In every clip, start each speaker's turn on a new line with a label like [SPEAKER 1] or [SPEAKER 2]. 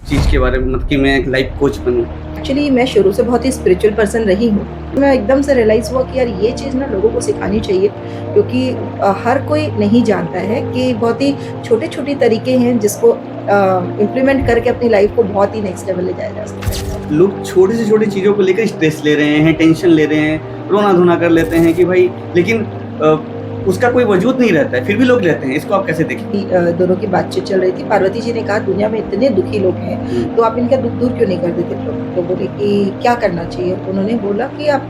[SPEAKER 1] चीज़ के बारे में, मतलब कि मैं एक लाइफ कोच बनूं?
[SPEAKER 2] एक्चुअली मैं शुरू से बहुत ही स्पिरिचुअल पर्सन रही हूँ। मैं एकदम से रियलाइज़ हुआ कि यार ये चीज़ ना लोगों को सिखानी चाहिए, क्योंकि हर कोई नहीं जानता है कि बहुत ही छोटे-छोटे तरीके हैं जिसको इम्प्लीमेंट करके अपनी लाइफ को बहुत ही नेक्स्ट लेवल ले जाया जा सकता है।
[SPEAKER 1] लोग छोटी से छोटी चीज़ों को लेकर स्ट्रेस ले रहे हैं, टेंशन ले रहे हैं, रोना-धोना कर लेते हैं कि भाई, लेकिन उसका कोई वजूद नहीं रहता है, फिर भी लोग रहते हैं। इसको आप कैसे देखें?
[SPEAKER 2] दोनों की बातचीत चल रही थी। पार्वती जी ने कहा दुनिया में इतने दुखी लोग हैं, तो आप इनका दुःख दूर क्यों नहीं कर देते? तो बोले कि क्या करना चाहिए? उन्होंने बोला कि आप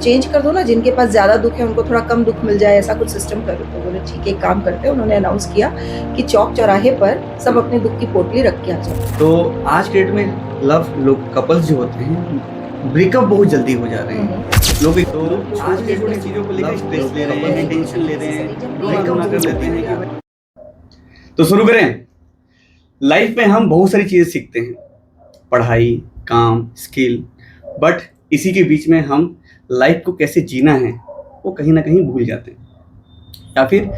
[SPEAKER 2] चेंज कर दो ना, जिनके पास ज़्यादा दुःख है उनको थोड़ा कम दुःख मिल जाए, ऐसा कुछ सिस्टम करो। तो बोले ठीक है, एक काम करते हैं। उन्होंने अनाउंस किया कि चौक चौराहे पर सब अपने दुःख की पोटली रख के आ जाओ।
[SPEAKER 1] तो आज के डेट में लोग कपल्स जो होते हैं, ब्रेकअप बहुत जल्दी हो जा रहे हैं। लोग आज की छोटी चीज़ों को लेकर स्ट्रेस ले रहे हैं, टेंशन ले रहे हैं, रोना-धोना कर लेते हैं कि भाई। तो शुरू करें। लाइफ में हम बहुत सारी चीज़ें सीखते हैं, पढ़ाई, काम, स्किल, बट इसी के बीच में हम लाइफ को कैसे जीना है वो कहीं ना कहीं भूल जाते हैं या फिर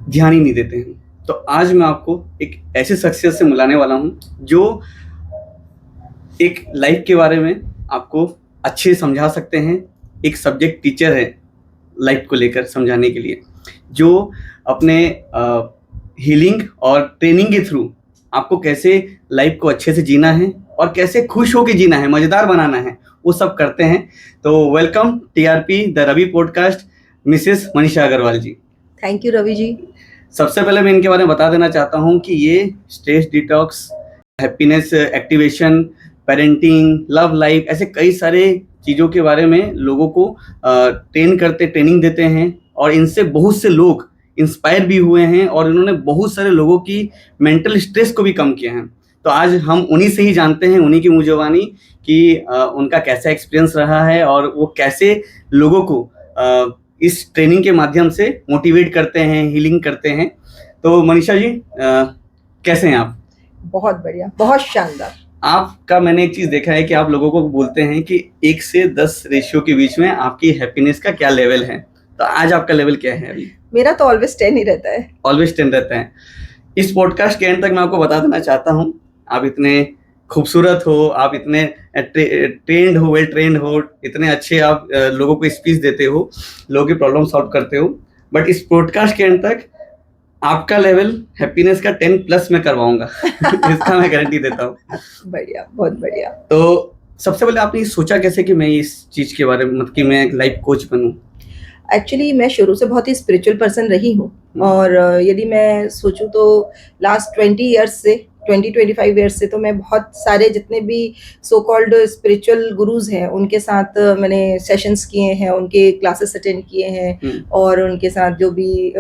[SPEAKER 1] ध्यान ही नहीं देते हैं। तो आज मैं आपको एक ऐसे शख्सियत से मिलाने वाला हूँ जो एक लाइफ के बारे में आपको अच्छे समझा सकते हैं। एक सब्जेक्ट टीचर है लाइफ को लेकर समझाने के लिए, जो अपने हीलिंग और ट्रेनिंग के थ्रू आपको कैसे लाइफ को अच्छे से जीना है और कैसे खुश होकर जीना है, मज़ेदार बनाना है, वो सब करते हैं। तो welcome TRP the Ravi podcast, Mrs Manisha Agarwal ji.
[SPEAKER 2] Thank you Ravi ji.
[SPEAKER 1] सबसे पहले मैं इनके बारे में बता देना चाहता हूँ कि ये stress detox, happiness activation, parenting, love life, ऐसे कई सारे चीज़ों के बारे में लोगों को ट्रेनिंग देते हैं और इनसे बहुत से लोग इंस्पायर भी हुए हैं और इन्होंने बहुत सारे लोगों की मेंटल स्ट्रेस को भी कम किया है। तो आज हम उन्हीं से ही जानते हैं, उन्हीं की मुँह ज़बानी, कि उनका कैसा एक्सपीरियंस रहा है और वो कैसे लोगों को इस ट्रेनिंग के माध्यम से मोटिवेट करते हैं, हीलिंग करते हैं। तो मनीषा जी, कैसे हैं आप?
[SPEAKER 2] बहुत बढ़िया, बहुत शानदार।
[SPEAKER 1] आपका मैंने एक चीज़ देखा है कि आप लोगों को बोलते हैं कि 1 से 10 रेशियो के बीच में आपकी हैप्पीनेस का क्या लेवल है। तो आज आपका लेवल क्या है अभी?
[SPEAKER 2] मेरा तो ऑलवेज 10 ही रहता है।
[SPEAKER 1] ऑलवेज 10 रहता है। इस पॉडकास्ट के एंड तक मैं आपको बता देना चाहता हूँ, आप इतने खूबसूरत हो, आप इतने ट्रेंड हो, वेल ट्रेंड हो, इतने अच्छे आप लोगों को स्पीच देते हो, लोगों की प्रॉब्लम सॉल्व करते हो, बट इस पॉडकास्ट के एंड तक आपका लेवल हैप्पीनेस का 10 प्लस मैं करवाऊंगा। इसका मैं गारंटी देता हूँ।
[SPEAKER 2] बढ़िया, बहुत बढ़िया।
[SPEAKER 1] तो सबसे पहले आपने सोचा कैसे कि मैं इस चीज़ के बारे में, मतलब कि मैं एक लाइफ कोच बनूं?
[SPEAKER 2] एक्चुअली मैं शुरू से बहुत ही स्पिरिचुअल पर्सन रही हूँ, और यदि मैं सोचूं तो लास्ट 20-25 ईयर्स से तो मैं बहुत सारे जितने भी सो कॉल्ड स्पिरिचुअल गुरुज हैं उनके साथ मैंने सेशंस किए हैं, उनके क्लासेस अटेंड किए हैं, और उनके साथ जो भी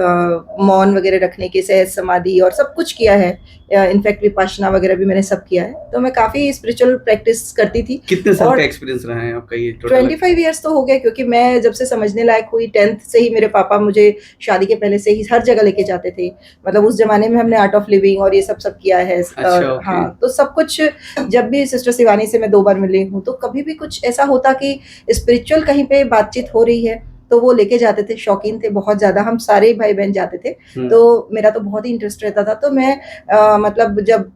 [SPEAKER 2] मौन वगैरह रखने के, सहज समाधि और सब कुछ किया है। इनफैक्ट विपाशना वगैरह भी मैंने सब किया है। तो मैं काफ़ी स्पिरिचुअल प्रैक्टिस करती थी।
[SPEAKER 1] कितने साल का एक्सपीरियंस रहा है आपका ये टोटल?
[SPEAKER 2] 25 ईयर्स तो हो गया, क्योंकि मैं जब से समझने लायक हुई 10th से ही मेरे पापा मुझे शादी के पहले से ही हर जगह लेके जाते थे। मतलब उस जमाने में हमने आर्ट ऑफ लिविंग और ये सब किया है।
[SPEAKER 1] अच्छा, okay.
[SPEAKER 2] हाँ, तो सब कुछ। जब भी सिस्टर शिवानी से मैं 2 बार मिली हूँ, तो कभी भी कुछ ऐसा होता कि स्पिरिचुअल कहीं पे बातचीत हो रही है तो वो लेके जाते थे। शौकीन थे बहुत ज़्यादा, हम सारे भाई बहन जाते थे। तो मेरा तो बहुत ही इंटरेस्ट रहता था। तो मैं मतलब जब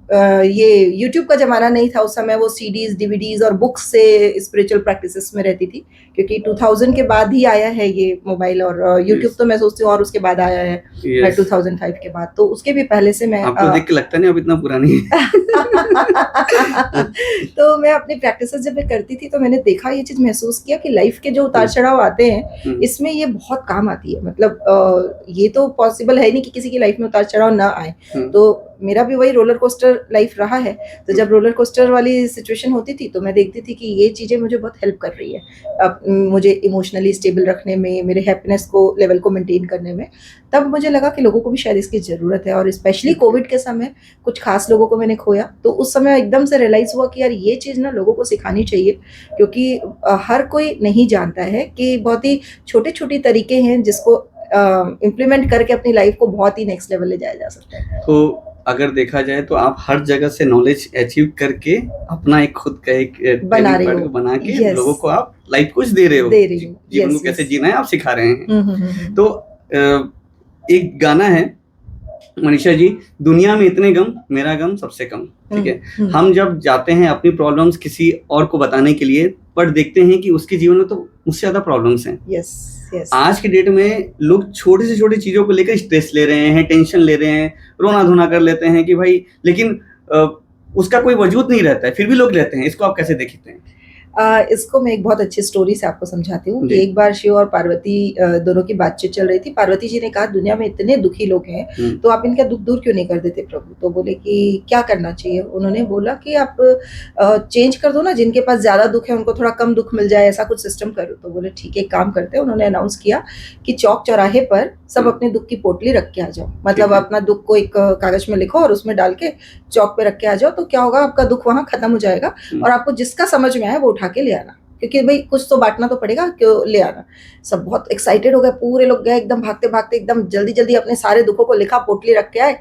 [SPEAKER 2] ये यूट्यूब का ज़माना नहीं था उस समय, वो सीडीज़, डीवीडीज़ और बुक्स से स्पिरिचुअल प्रैक्टिसेस में रहती थी, क्योंकि 2000 के बाद ही आया है ये मोबाइल और यूट्यूब। तो मैं सोचती हूँ और उसके बाद आया है 2005 के बाद। तो उसके भी पहले से मैं,
[SPEAKER 1] आपको देख के लगता नहीं आप इतना पुरानी है।
[SPEAKER 2] तो मैं अपनी प्रैक्टिसेस जब मैं करती थी तो मैंने देखा, ये चीज़ महसूस किया कि लाइफ के जो उतार चढ़ाव आते हैं इसमें ये बहुत काम आती है। मतलब ये तो पॉसिबल है नहीं कि किसी की लाइफ में उतार चढ़ाव ना आए। तो मेरा भी वही रोलर कोस्टर लाइफ रहा है। तो जब रोलर कोस्टर वाली सिचुएशन होती थी तो मैं देखती थी कि ये चीज़ें मुझे बहुत हेल्प कर रही है, अब मुझे इमोशनली स्टेबल रखने में, मेरे हैप्पीनेस को लेवल को मेंटेन करने में। तब मुझे लगा कि लोगों को भी शायद इसकी ज़रूरत है, और स्पेशली कोविड के समय कुछ खास लोगों को मैंने खोया। तो उस समय एकदम से रियलाइज़ हुआ कि यार ये चीज़ ना लोगों को सिखानी चाहिए, क्योंकि हर कोई नहीं जानता है कि बहुत ही छोटे-छोटे तरीके हैं जिसको इम्प्लीमेंट करके अपनी लाइफ को बहुत ही नेक्स्ट लेवल ले जाया जा सकता है।
[SPEAKER 1] तो अगर देखा जाए तो आप हर जगह से नॉलेज अचीव करके अपना एक खुद का एक
[SPEAKER 2] बना रही हो,
[SPEAKER 1] बना के लोगों को आप लाइफ कोच दे रहे हो, जीवन को कैसे जीना है आप सिखा रहे हैं। तो एक गाना है मनीषा जी, दुनिया में इतने गम, मेरा गम सबसे कम, ठीक है। हम जब जाते हैं अपनी प्रॉब्लम्स किसी और को बताने के लिए, पर देखते हैं कि उसके जीवन में तो मुझसे ज्यादा प्रॉब्लम्स हैं।
[SPEAKER 2] Yes yes.
[SPEAKER 1] आज की डेट में लोग छोटी से छोटी चीजों को लेकर स्ट्रेस ले रहे हैं, टेंशन ले रहे हैं, रोना धोना कर लेते हैं कि भाई, लेकिन उसका कोई वजूद नहीं रहता है, फिर भी लोग लेते हैं। इसको आप कैसे देखते हैं?
[SPEAKER 2] इसको मैं एक बहुत अच्छी स्टोरी से आपको समझाती हूँ कि
[SPEAKER 1] जी।
[SPEAKER 2] एक बार शिव और पार्वती दोनों की बातचीत चल रही थी। पार्वती जी ने कहा, दुनिया में इतने दुखी लोग हैं, तो आप इनका दुख दूर क्यों नहीं कर देते प्रभु? तो बोले कि क्या करना चाहिए? उन्होंने बोला कि आप चेंज कर दो ना, जिनके पास ज्यादा दुख है उनको थोड़ा कम दुख मिल जाए, ऐसा कुछ सिस्टम करो। तो बोले ठीक है, एक काम करते हैं। उन्होंने अनाउंस किया कि चौक चौराहे पर सब अपने दुख की पोटली रख के आ जाओ, मतलब अपना दुख को एक कागज में लिखो और उसमें डाल के चौक पे रख के आ जाओ। तो क्या होगा, आपका दुख वहां खत्म हो जाएगा और आपको जिसका समझ में आए वो उठा के ले आना, क्योंकि भाई कुछ तो बांटना तो पड़ेगा, क्यों ले आना। सब बहुत एक्साइटेड हो गए, पूरे लोग गए एकदम भागते भागते, एकदम जल्दी जल्दी अपने सारे दुखों को लिखा, पोटली रख के आए।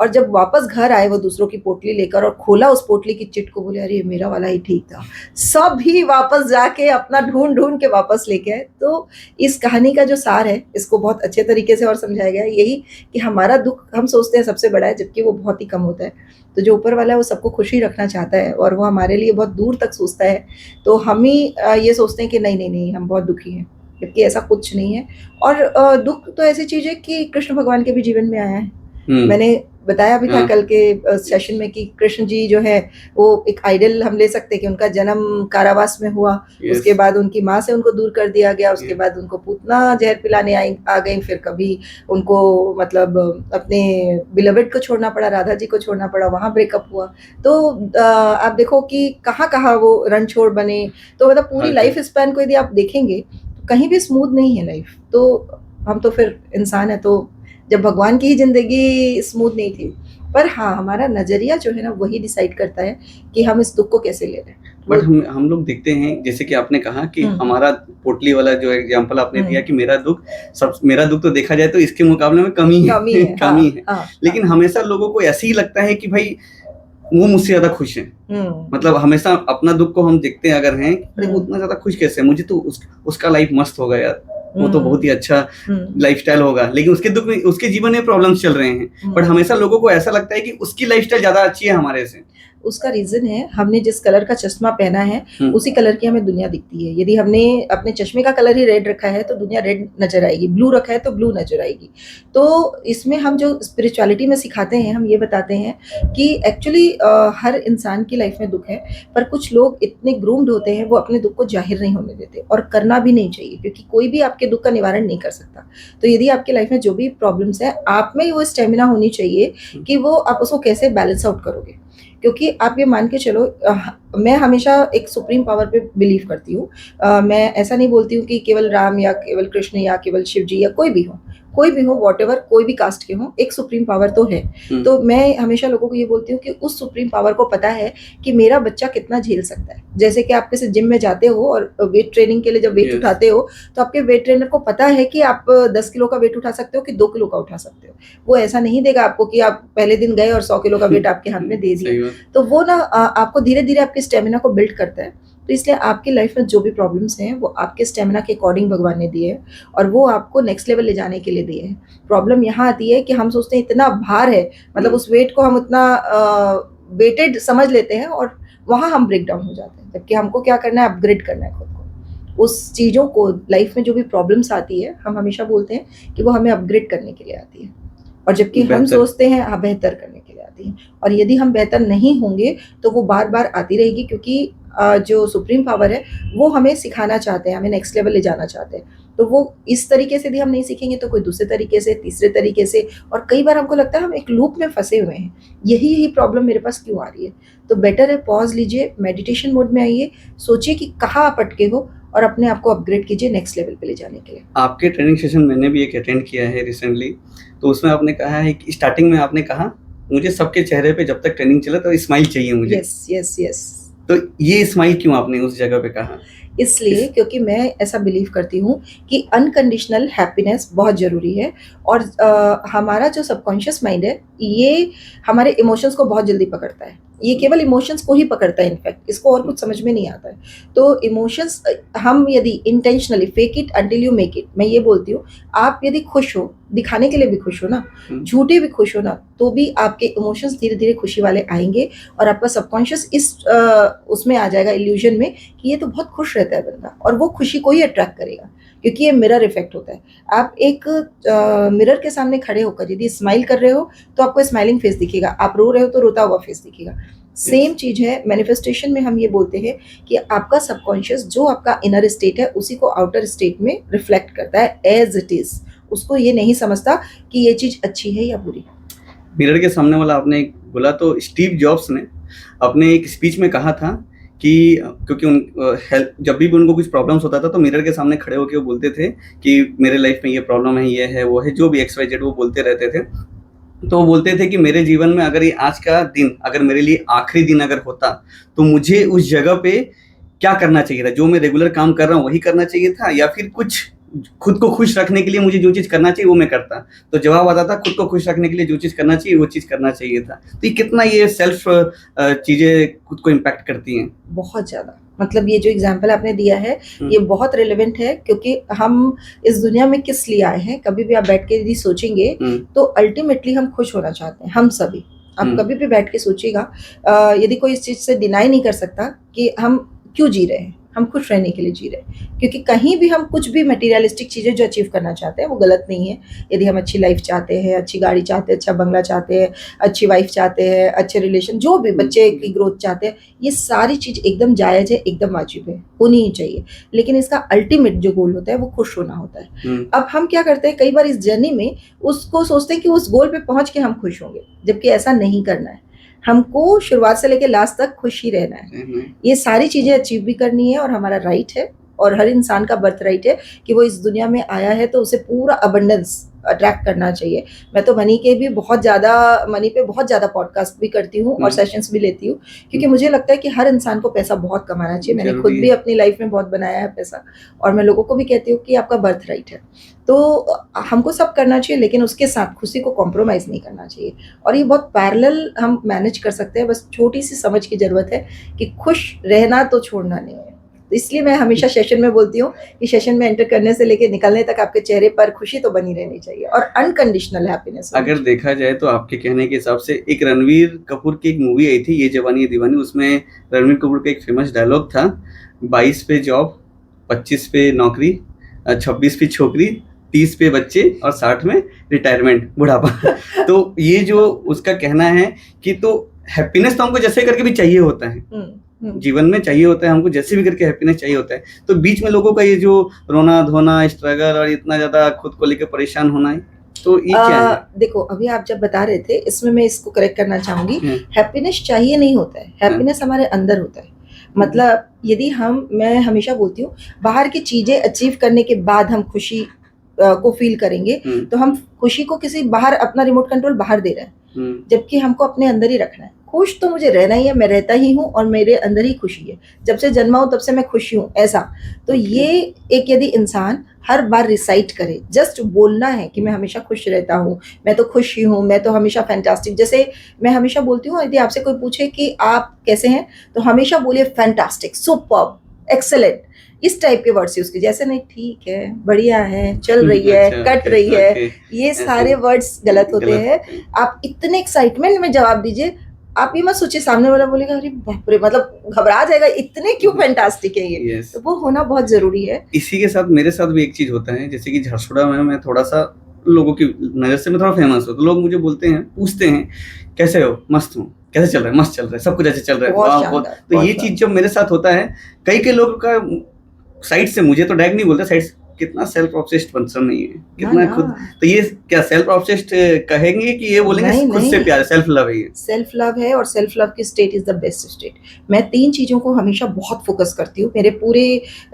[SPEAKER 2] और जब वापस घर आए वो दूसरों की पोटली लेकर और खोला उस पोटली की चिट को, बोले अरे मेरा वाला ही ठीक था। सब ही वापस जाके अपना ढूंढ ढूंढ के वापस लेके आए। तो इस कहानी का जो सार है, इसको बहुत अच्छे तरीके से और समझाया गया है, यही कि हमारा दुख हम सोचते हैं सबसे बड़ा है, जबकि वो बहुत ही कम होता है। तो जो ऊपर वाला है वो सबको खुशी रखना चाहता है और वो हमारे लिए बहुत दूर तक सोचता है। तो हम ही ये सोचते हैं कि नहीं नहीं नहीं, हम बहुत दुखी हैं, जबकि ऐसा कुछ नहीं है। और दुख तो ऐसी चीज है कि कृष्ण भगवान के भी जीवन में आया है। मैंने बताया भी था कल के सेशन में कि कृष्ण जी जो है वो एक आइडल हम ले सकते हैं कि उनका जन्म कारावास में हुआ, उसके बाद उनकी माँ से उनको दूर कर दिया गया, उसके बाद उनको पूतना जहर पिलाने आ गई, फिर कभी उनको मतलब अपने बिलवेड को छोड़ना पड़ा, राधा जी को छोड़ना पड़ा, वहाँ ब्रेकअप हुआ। तो आप देखो कि कहाँ कहाँ वो रणछोड़ बने। तो मतलब पूरी लाइफ स्पैन को यदि आप देखेंगे तो कहीं भी स्मूथ नहीं है लाइफ। तो हम तो फिर इंसान है, तो जब भगवान की ही जिंदगी स्मूथ नहीं थी। पर हाँ, हमारा नजरिया जो है ना वही डिसाइड करता है कि हम इस दुख को कैसे ले रहे हैं।
[SPEAKER 1] बट हम लोग देखते हैं, जैसे कि आपने कहा कि हमारा पोटली वाला जो एग्जांपल आपने दिया कि मेरा दुख तो देखा जाए तो इसके मुकाबले में कमी है। कमी है। लेकिन हमेशा लोगों को ऐसे ही लगता है कि भाई वो मुझसे ज्यादा खुश है। मतलब हमेशा अपना दुख को हम देखते हैं, अगर हैं वो उतना ज्यादा खुश कैसे है, मुझे तो उसका लाइफ मस्त होगा यार, वो तो बहुत ही अच्छा लाइफस्टाइल होगा, लेकिन उसके दुख में, उसके जीवन में प्रॉब्लम्स चल रहे हैं। बट हमेशा लोगों को ऐसा लगता है कि उसकी लाइफस्टाइल ज्यादा अच्छी है हमारे से।
[SPEAKER 2] उसका रीजन है, हमने जिस कलर का चश्मा पहना है उसी कलर की हमें दुनिया दिखती है। यदि हमने अपने चश्मे का कलर ही रेड रखा है तो दुनिया रेड नजर आएगी, ब्लू रखा है तो ब्लू नजर आएगी। तो इसमें हम जो स्पिरिचुअलिटी में सिखाते हैं, हम ये बताते हैं कि एक्चुअली हर इंसान की लाइफ में दुख है, पर कुछ लोग इतने ग्रूम्ड होते हैं वो अपने दुख को जाहिर नहीं होने देते, और करना भी नहीं चाहिए, क्योंकि कोई भी आपके दुख का निवारण नहीं कर सकता। तो यदि आपकी लाइफ में जो भी प्रॉब्लम्स है, आप में वो स्टेमिना होनी चाहिए कि वो आप उसको कैसे बैलेंस आउट करोगे। क्योंकि आप ये मान के चलो, मैं हमेशा एक सुप्रीम पावर पे बिलीव करती हूँ। मैं ऐसा नहीं बोलती हूँ कि केवल राम या केवल कृष्ण या केवल शिव जी या कोई भी हो, वॉटएवर, कोई भी कास्ट के हो, एक सुप्रीम पावर तो है। तो मैं हमेशा लोगों को ये बोलती हूँ कि उस सुप्रीम पावर को पता है कि मेरा बच्चा कितना झेल सकता है। जैसे कि आप किसी जिम में जाते हो और वेट ट्रेनिंग के लिए जब वेट उठाते हो, तो आपके वेट ट्रेनर को पता है कि आप 10 किलो का वेट उठा सकते हो कि 2 किलो का उठा सकते हो। वो ऐसा नहीं देगा आपको कि आप पहले दिन गए और 100 किलो का वेट आपके हाथ में दे दिया। तो वो ना आपको धीरे धीरे आपके स्टेमिना को बिल्ड करता है। तो इसलिए आपकी लाइफ में जो भी प्रॉब्लम्स हैं वो आपके स्टेमिना के अकॉर्डिंग भगवान ने दिए हैं, और वो आपको नेक्स्ट लेवल ले जाने के लिए दिए हैं। प्रॉब्लम यहाँ आती है कि हम सोचते हैं इतना भार है, मतलब उस वेट को हम उतना वेटेड समझ लेते हैं और वहाँ हम ब्रेक डाउन हो जाते हैं। जबकि हमको क्या करना है, अपग्रेड करना है खुद को। उस चीज़ों को, लाइफ में जो भी प्रॉब्लम्स आती है, हम हमेशा बोलते हैं कि वो हमें अपग्रेड करने के लिए आती है, और जबकि हम सोचते हैं हाँ बेहतर करने के लिए आती है। और यदि हम बेहतर नहीं होंगे तो वो बार बार आती रहेगी, क्योंकि जो सुप्रीम पावर है वो हमें सिखाना चाहते हैं, हमें नेक्स्ट लेवल ले जाना चाहते हैं। तो वो इस तरीके से भी हम नहीं सीखेंगे तो कोई दूसरे तरीके से, तीसरे तरीके से, और कई बार हमको लगता है हम एक लूप में फंसे हुए हैं, यही प्रॉब्लम मेरे पास क्यों आ रही है। तो बेटर है पॉज लीजिए, मेडिटेशन मोड में आइए, सोचिए कि कहाँ आप अटके हो और अपने आप को अपग्रेड कीजिए नेक्स्ट लेवल पे ले जाने के लिए।
[SPEAKER 1] आपके ट्रेनिंग सेशन मैंने भी एक अटेंड किया है रिसेंटली, तो उसमें आपने कहा है कि स्टार्टिंग में आपने कहा मुझे सबके चेहरे पे जब तक ट्रेनिंग चले तो स्माइल चाहिए मुझे।
[SPEAKER 2] Yes yes yes.
[SPEAKER 1] तो ये स्माइल क्यों आपने उस जगह पे कहा?
[SPEAKER 2] इसलिए क्योंकि मैं ऐसा बिलीव करती हूँ कि अनकंडीशनल हैप्पीनेस बहुत ज़रूरी है। और हमारा जो सबकॉन्शियस माइंड है ये हमारे इमोशंस को बहुत जल्दी पकड़ता है। ये केवल इमोशंस को ही पकड़ता है, इनफैक्ट इसको और कुछ समझ में नहीं आता है। तो इमोशंस हम यदि intentionally fake it until you make it, मैं ये बोलती हूँ, आप यदि खुश हो, दिखाने के लिए भी खुश हो ना, झूठे भी खुश हो ना, तो भी आपके इमोशंस धीरे धीरे खुशी वाले आएंगे और आपका सबकॉन्शियस इस उसमें आ जाएगा, इल्यूजन में, कि ये तो बहुत खुश रहता है बंदा, और वो खुशी को ही अट्रैक्ट करेगा, क्योंकि ये मिरर इफेक्ट होता है। आप एक मिरर के सामने खड़े होकर यदि स्माइल कर रहे हो तो आपको स्माइलिंग फेस दिखेगा, आप रो रहे हो तो रोता हुआ फेस दिखेगा। सेम चीज है मैनिफेस्टेशन में, हम ये बोलते हैं कि आपका सबकॉन्शियस जो आपका इनर स्टेट है उसी को आउटर स्टेट में रिफ्लेक्ट करता है एज इट इज, उसको ये नहीं समझता कि ये चीज अच्छी है या बुरी।
[SPEAKER 1] मिरर के सामने वाला आपने एक बोला, तो स्टीव जॉब्स ने अपने एक स्पीच में कहा था कि क्योंकि उन हेल्थ जब भी उनको कुछ प्रॉब्लम्स होता था तो मिरर के सामने खड़े होकर वो बोलते थे कि मेरे लाइफ में ये प्रॉब्लम है, ये है, वो है, जो भी XYZ वो बोलते रहते थे। तो वो बोलते थे कि मेरे जीवन में अगर ये आज का दिन अगर मेरे लिए आखिरी दिन अगर होता तो मुझे उस जगह पे क्या करना चाहिए था, जो मैं रेगुलर काम कर रहा हूँ वही करना चाहिए था, या फिर कुछ खुद को खुश रखने के लिए मुझे जो चीज़ करना चाहिए वो मैं करता। तो जवाब आता था खुद को खुश रखने के लिए जो चीज़ करना चाहिए वो चीज़ करना चाहिए था। तो ये कितना ये सेल्फ चीज़ें खुद को इम्पैक्ट करती हैं।
[SPEAKER 2] बहुत ज़्यादा, मतलब ये जो एग्जाम्पल आपने दिया है ये बहुत रिलेवेंट है, क्योंकि हम इस दुनिया में किस लिए आए हैं, कभी भी आप बैठ के यदि सोचेंगे तो अल्टीमेटली हम खुश होना चाहते हैं, हम सभी। आप कभी भी बैठ के सोचिएगा, यदि कोई इस चीज़ से डिनाई नहीं कर सकता कि हम क्यों जी रहे हैं, हम खुश रहने के लिए जी रहे हैं, क्योंकि कहीं भी हम कुछ भी मटेरियलिस्टिक चीज़ें जो अचीव करना चाहते हैं वो गलत नहीं है। यदि हम अच्छी लाइफ चाहते हैं, अच्छी गाड़ी चाहते हैं, अच्छा बंगला चाहते हैं, अच्छी वाइफ चाहते हैं, अच्छे रिलेशन, जो भी बच्चे की ग्रोथ चाहते हैं, ये सारी चीज़ एकदम जायज़ है, एकदम वाजिब है, होनी ही चाहिए। लेकिन इसका अल्टीमेट जो गोल होता है वो खुश होना होता है। अब हम क्या करते हैं, कई बार इस जर्नी में उसको सोचते हैं कि उस गोल पे पहुंच के हम खुश होंगे, जबकि ऐसा नहीं करना है। हमको शुरुआत से लेकर लास्ट तक खुश ही रहना है। ये सारी चीज़ें अचीव भी करनी है और हमारा राइट है, और हर इंसान का बर्थ राइट है कि वो इस दुनिया में आया है तो उसे पूरा अबंडेंस अट्रैक्ट करना चाहिए। मैं तो मनी पे बहुत ज़्यादा पॉडकास्ट भी करती हूँ और सेशंस भी लेती हूँ, क्योंकि मुझे लगता है कि हर इंसान को पैसा बहुत कमाना चाहिए। मैंने खुद भी अपनी लाइफ में बहुत बनाया है पैसा, और मैं लोगों को भी कहती हूँ कि आपका बर्थ राइट है, तो हमको सब करना चाहिए, लेकिन उसके साथ खुशी को कॉम्प्रोमाइज़ नहीं करना चाहिए। और ये बहुत पैरेलल हम मैनेज कर सकते हैं, बस छोटी सी समझ की ज़रूरत है कि खुश रहना तो छोड़ना नहीं है। तो इसलिए मैं हमेशा सेशन में बोलती हूँ कि सेशन में एंटर करने से लेकर निकलने तक आपके चेहरे पर खुशी तो बनी रहनी चाहिए, और अनकंडीशनल हैप्पीनेस।
[SPEAKER 1] अगर देखा जाए तो आपके कहने के हिसाब से एक रणवीर कपूर की एक मूवी आई थी, ये जवानी ये दीवानी, उसमें रणवीर कपूर का एक फेमस डायलॉग था, 22 पे जॉब, 25 पे नौकरी, 26 पे छोकरी, 30 पे बच्चे और 60 में रिटायरमेंट, बुढ़ापा। तो ये जो उसका कहना है कि तो हैप्पीनेस तो हमको जैसे करके भी चाहिए होता है, जीवन में चाहिए होता है, हमको जैसे भी करके हैप्पीनेस चाहिए होता है। तो बीच में लोगों का ये जो रोना धोना, स्ट्रगल और इतना ज्यादा खुद को लेकर परेशान होना है, तो ये क्या है?
[SPEAKER 2] देखो, अभी आप जब बता रहे थे इसमें मैं इसको करेक्ट करना चाहूंगी। हैप्पीनेस चाहिए नहीं होता है, हैप्पीनेस हमारे अंदर होता है। मतलब यदि मैं हमेशा बोलती हूँ, बाहर की चीजें अचीव करने के बाद हम खुशी को फील करेंगे तो हम खुशी को किसी बाहर, अपना रिमोट कंट्रोल बाहर दे रहे हैं, जबकि हमको अपने अंदर ही रखना है। खुश तो मुझे रहना ही है, मैं रहता ही हूँ और मेरे अंदर ही खुशी है, जब से जन्मा हूँ तब से मैं खुशी हूँ, ऐसा। तो ये एक यदि इंसान हर बार रिसाइट करे, जस्ट बोलना है कि मैं हमेशा खुश रहता हूँ, मैं तो खुश ही हूँ, मैं तो हमेशा फैंटास्टिक। जैसे मैं हमेशा बोलती हूँ, यदि आपसे कोई पूछे कि आप कैसे हैं तो हमेशा बोलिए फैंटास्टिक, सुपर्ब, एक्सेलेंट, इस टाइप के वर्ड्स यूज कीजिए। जैसे नहीं, ठीक है, बढ़िया है, चल रही है, कट रही है, ये सारे वर्ड्स गलत होते हैं। आप इतने एक्साइटमेंट में जवाब दीजिए, आप ये मत सोचिए सामने वाला बोलेगा अरे बाप रे, मतलब घबरा जाएगा, इतने क्यों फैंटास्टिक है ये। तो वो होना बहुत जरूरी है।
[SPEAKER 1] इसी के साथ मेरे साथ भी एक चीज होता है, जैसे कि झारसुगुड़ा में मैं थोड़ा सा लोगों की नजर से मैं थोड़ा फेमस हूँ, तो लोग मुझे बोलते हैं, पूछते हैं कैसे हो, मस्त हूँ, कैसे चल रहा है, मस्त चल रहा है, सब कुछ ऐसे चल रहा है। तो ये चीज जब मेरे साथ होता है, कई लोगों का साइड से, मुझे तो डायरेक्ट नहीं बोलता, साइड से कितना सेल्फ ऑब्सेस्ड पर्सन नहीं है, कितना खुद। तो ये क्या सेल्फ ऑब्सेस्ड कहेंगे कि ये बोलेंगे खुद से प्यार, सेल्फ लव है?
[SPEAKER 2] सेल्फ लव है, और सेल्फ लव की state is the best state. मैं 3 चीजों को हमेशा बहुत फोकस करती हूँ। मेरे पूरे,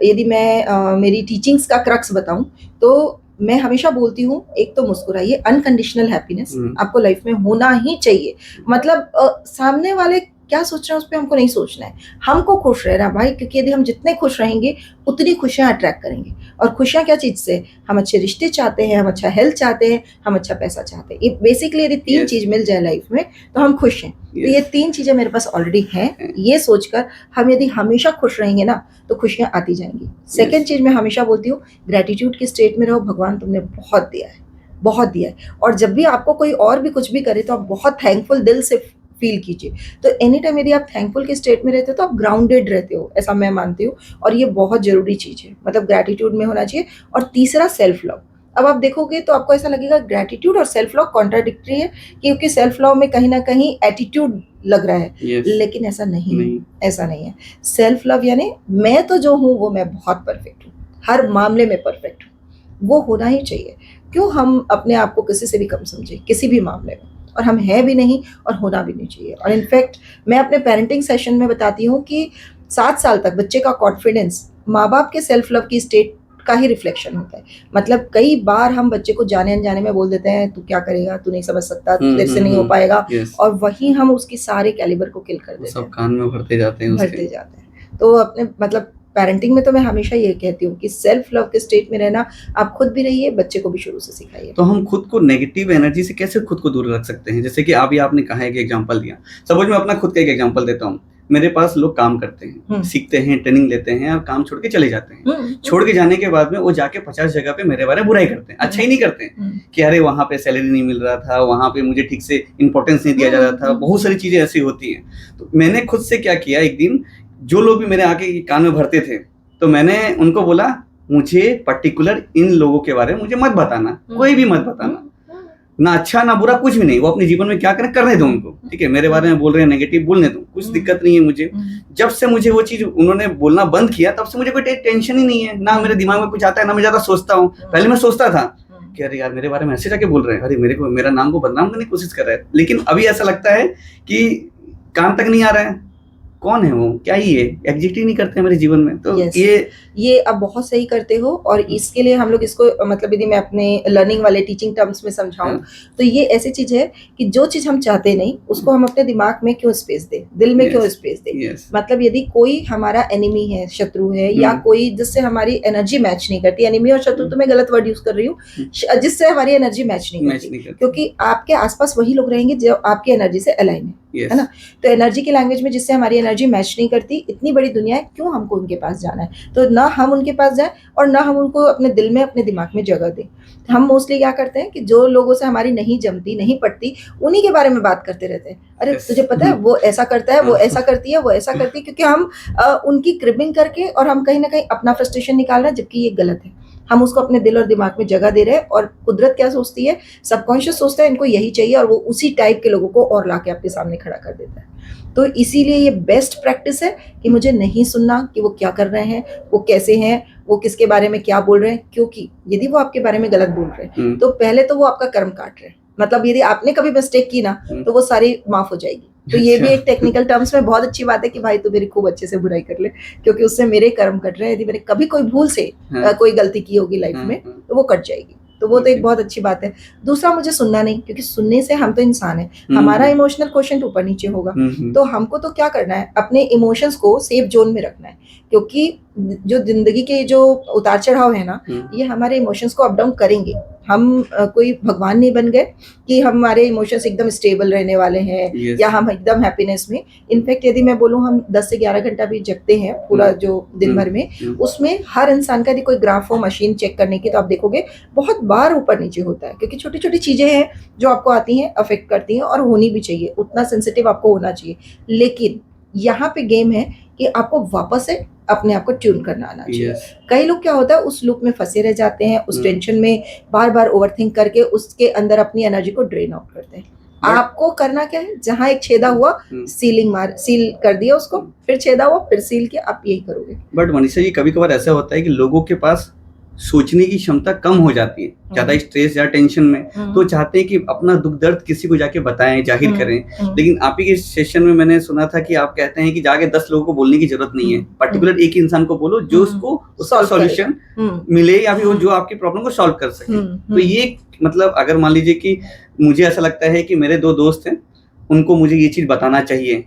[SPEAKER 2] यदि मैं मेरी टीचिंग्स का क्रक्स बताऊं तो मैं हमेशा बोलती हूँ, एक तो मुस्कुराइए, अनकंडीशनल हैप्पीनेस आपको लाइफ में होना ही चाहिए। मतलब सामने वाले क्या सोच रहे हैं उस पर हमको नहीं सोचना है, हमको खुश रहना भाई, क्योंकि यदि हम जितने खुश रहेंगे उतनी खुशियां अट्रैक्ट करेंगे। और खुशियाँ क्या चीज़ से, हम अच्छे रिश्ते चाहते हैं, हम अच्छा हेल्थ चाहते हैं, हम अच्छा पैसा चाहते हैं। ये बेसिकली यदि 3
[SPEAKER 1] Yes.
[SPEAKER 2] चीज़ मिल जाए लाइफ में तो हम खुश हैं। तो ये 3 चीज़ें मेरे पास ऑलरेडी हैं। ये सोचकर हम यदि हमेशा खुश रहेंगे ना तो खुशियाँ आती जाएंगी। सेकंड चीज़ मैं हमेशा बोलती हूँ, ग्रैटिट्यूड की स्टेट में रहो। भगवान तुमने बहुत दिया है, बहुत दिया है, और जब भी आपको कोई और भी कुछ भी करे तो आप बहुत थैंकफुल दिल से फील कीजिए। तो एनी टाइम यदि आप थैंकफुल के स्टेट में रहते हो तो आप ग्राउंडेड रहते हो, ऐसा मैं मानती हूँ। और ये बहुत ज़रूरी चीज़ है, मतलब ग्रैटिट्यूड में होना चाहिए। और तीसरा सेल्फ लव। अब आप देखोगे तो आपको ऐसा लगेगा ग्रैटिट्यूड और सेल्फ लव कॉन्ट्राडिक्टरी है, क्योंकि सेल्फ लव में कहीं ना कहीं एटीट्यूड लग रहा है।
[SPEAKER 1] Yes.
[SPEAKER 2] लेकिन ऐसा नहीं है,
[SPEAKER 1] नहीं।
[SPEAKER 2] ऐसा नहीं है। सेल्फ लव यानी मैं तो जो हूँ वो मैं बहुत परफेक्ट हूँ, हर मामले में परफेक्ट हूँ, वो होना ही चाहिए। क्यों हम अपने आप को किसी से भी कम समझें किसी भी मामले में, और हम हैं भी नहीं और होना भी नहीं चाहिए। और इनफैक्ट मैं अपने पेरेंटिंग सेशन में बताती हूँ कि 7 साल तक बच्चे का कॉन्फिडेंस माँ बाप के सेल्फ लव की स्टेट का ही रिफ्लेक्शन होता है। मतलब कई बार हम बच्चे को जाने अनजाने में बोल देते हैं, तू क्या करेगा, तू नहीं समझ सकता, तेरे से नहीं हो पाएगा,
[SPEAKER 1] Yes.
[SPEAKER 2] और वहीं हम उसकी सारे कैलिबर को किल कर
[SPEAKER 1] वो
[SPEAKER 2] देते
[SPEAKER 1] सब
[SPEAKER 2] हैं,
[SPEAKER 1] कान में भरते जाते हैं
[SPEAKER 2] भरते
[SPEAKER 1] उसके।
[SPEAKER 2] जाते हैं। तो अपने मतलब पेरेंटिंग में तो मैं हमेशा ये कहती हूँ कि सेल्फ लव के स्टेट में रहना आप खुद भी रहिए, बच्चे को भी शुरू से सिखाइए।
[SPEAKER 1] तो हम खुद को नेगेटिव एनर्जी से कैसे खुद को दूर रख सकते हैं? जैसे कि अभी आपने कहा है कि एग्जांपल दिया, सपोज मैं अपना खुद का एक एग्जांपल देता हूँ। मेरे पास लोग काम करते हैं, सीखते हैं, ट्रेनिंग लेते हैं और काम छोड़ के चले जाते हैं। छोड़ के जाने के बाद में वो जाके 50 जगह पे मेरे बारे में बुराई करते हैं, अच्छा ही नहीं करते हैं कि अरे वहाँ पे सैलरी नहीं मिल रहा था, वहाँ पे मुझे ठीक से इंपॉर्टेंस नहीं दिया जा रहा था, बहुत सारी चीजें ऐसी होती हैं। तो मैंने खुद से क्या किया, एक दिन जो लोग भी मेरे आके कान में भरते थे तो मैंने उनको बोला, मुझे पर्टिकुलर इन लोगों के बारे में मुझे मत बताना, कोई भी मत बताना, ना अच्छा ना बुरा, कुछ भी नहीं। वो अपने जीवन में क्या करें करने दो उनको, ठीक है, मेरे बारे में बोल रहे हैं नेगेटिव, बोलने दो, कुछ दिक्कत नहीं है मुझे। जब से मुझे वो चीज उन्होंने बोलना बंद किया तब से मुझे कोई टेंशन ही नहीं है, ना मेरे दिमाग में कुछ आता है, ना मैं ज्यादा सोचता हूँ। पहले मैं सोचता था कि अरे यार मेरे बारे में ऐसे जाके बोल रहे हैं, अरे मेरा नाम को बदनाम करने की कोशिश कर रहे हैं। लेकिन अभी ऐसा लगता है कि कान तक नहीं आ रहा है, कौन है वो, क्या ही है, एग्जिस्ट ही नहीं करते मेरे जीवन में। तो
[SPEAKER 2] Yes.
[SPEAKER 1] ये
[SPEAKER 2] आप बहुत सही करते हो। और इसके लिए हम लोग इसको मतलब यदि मैं अपने लर्निंग वाले टीचिंग टर्म्स में समझाऊं तो ये ऐसी चीज है कि जो चीज हम चाहते नहीं उसको हम अपने दिमाग में क्यों स्पेस दें, दिल में क्यों स्पेस दें। मतलब यदि कोई हमारा एनिमी है, शत्रु है, या कोई जिससे हमारी एनर्जी मैच नहीं करती, एनिमी और शत्रु तो मैं गलत वर्ड यूज कर रही हूँ, जिससे हमारी एनर्जी मैच नहीं करती, क्योंकि आपके आसपास वही लोग रहेंगे जो आपकी एनर्जी से अलाइन है ना। तो एनर्जी की लैंग्वेज में जिससे हमारी एनर्जी मैच नहीं करती, इतनी बड़ी दुनिया है, क्यों हमको उनके पास जाना है। तो ना हम उनके पास जाएं और ना हम उनको अपने दिल में, अपने दिमाग में जगह दें। हम मोस्टली क्या करते हैं कि जो लोगों से हमारी नहीं जमती, नहीं पड़ती, उन्हीं के बारे में बात करते रहते हैं। अरे तुझे पता है वो ऐसा करता है, वो ऐसा करती है, वो ऐसा करती है, क्योंकि हम उनकी क्रिबिंग करके और हम कहीं ना कहीं अपना फ्रस्ट्रेशन निकाल रहे हैं, जबकि ये गलत है। हम उसको अपने दिल और दिमाग में जगह दे रहे हैं। और कुदरत क्या सोचती है, सबकॉन्शियस सोचता है इनको यही चाहिए, और वो उसी टाइप के लोगों को और लाके आपके सामने खड़ा कर देता है। तो इसीलिए ये बेस्ट प्रैक्टिस है कि मुझे नहीं सुनना कि वो क्या कर रहे हैं, वो कैसे हैं, वो किसके बारे में क्या बोल रहे हैं, क्योंकि यदि वो आपके बारे में गलत बोल रहे हैं तो पहले तो वो आपका कर्म काट रहे हैं। मतलब यदि आपने कभी मिस्टेक की ना तो वो सारी माफ हो जाएगी। तो ये भी एक टेक्निकल टर्म्स में बहुत अच्छी बात है कि भाई तू मेरी खूब अच्छे से बुराई कर ले, क्योंकि उससे मेरे कर्म कट रहे हैं। यदि मैंने कभी कोई भूल से कोई गलती की होगी लाइफ में तो वो कट जाएगी। तो वो तो एक बहुत अच्छी बात है। दूसरा, मुझे सुनना नहीं, क्योंकि सुनने से हम तो इंसान है, हमारा इमोशनल क्वोशंट ऊपर नीचे होगा। तो हमको तो क्या करना है, अपने इमोशंस को सेफ जोन में रखना है, क्योंकि जो जिंदगी के जो उतार चढ़ाव है ना, ये हमारे इमोशंस को अप डाउन करेंगे। हम कोई भगवान नहीं बन गए कि हमारे इमोशंस एकदम स्टेबल रहने वाले हैं या हम एकदम हैप्पीनेस में। इनफैक्ट यदि मैं बोलूँ, हम 10 से 11 घंटा भी जगते हैं पूरा जो दिन भर में, उसमें हर इंसान का यदि कोई ग्राफ हो मशीन चेक करने की तो आप देखोगे बहुत बार ऊपर नीचे होता है, क्योंकि छोटी छोटी चीजें हैं जो आपको आती हैं, अफेक्ट करती हैं, और होनी भी चाहिए, उतना सेंसिटिव आपको होना चाहिए। लेकिन यहाँ पे गेम है कि आपको वापस से अपने आप को ट्यून करना आना चाहिए। कई लोग क्या होता है, उस लूप में फंसे रह जाते हैं, उस टेंशन में बार बार ओवरथिंक करके उसके अंदर अपनी एनर्जी को ड्रेन आउट करते हैं। आपको करना क्या है, जहां एक छेदा हुआ सील कर दिया उसको, फिर छेदा हुआ फिर सील किया, आप यही करोगे।
[SPEAKER 1] बट मनीषा जी, कभी कभार ऐसा होता है कि लोगों के पास सोचने की क्षमता कम हो जाती है, ज्यादा स्ट्रेस या टेंशन में, तो चाहते हैं कि अपना दुख दर्द किसी को जाके बताएं, जाहिर करें। लेकिन आप ही के सेशन में मैंने सुना था कि आप कहते हैं कि जाके 10 लोगों को बोलने की जरूरत नहीं है, पर्टिकुलर एक इंसान को बोलो जो उसको उसका सॉल्यूशन मिले या फिर जो आपकी प्रॉब्लम को सॉल्व कर सके। तो ये मतलब अगर मान लीजिए कि मुझे ऐसा लगता है कि मेरे 2 दोस्त हैं, उनको मुझे ये चीज बताना चाहिए,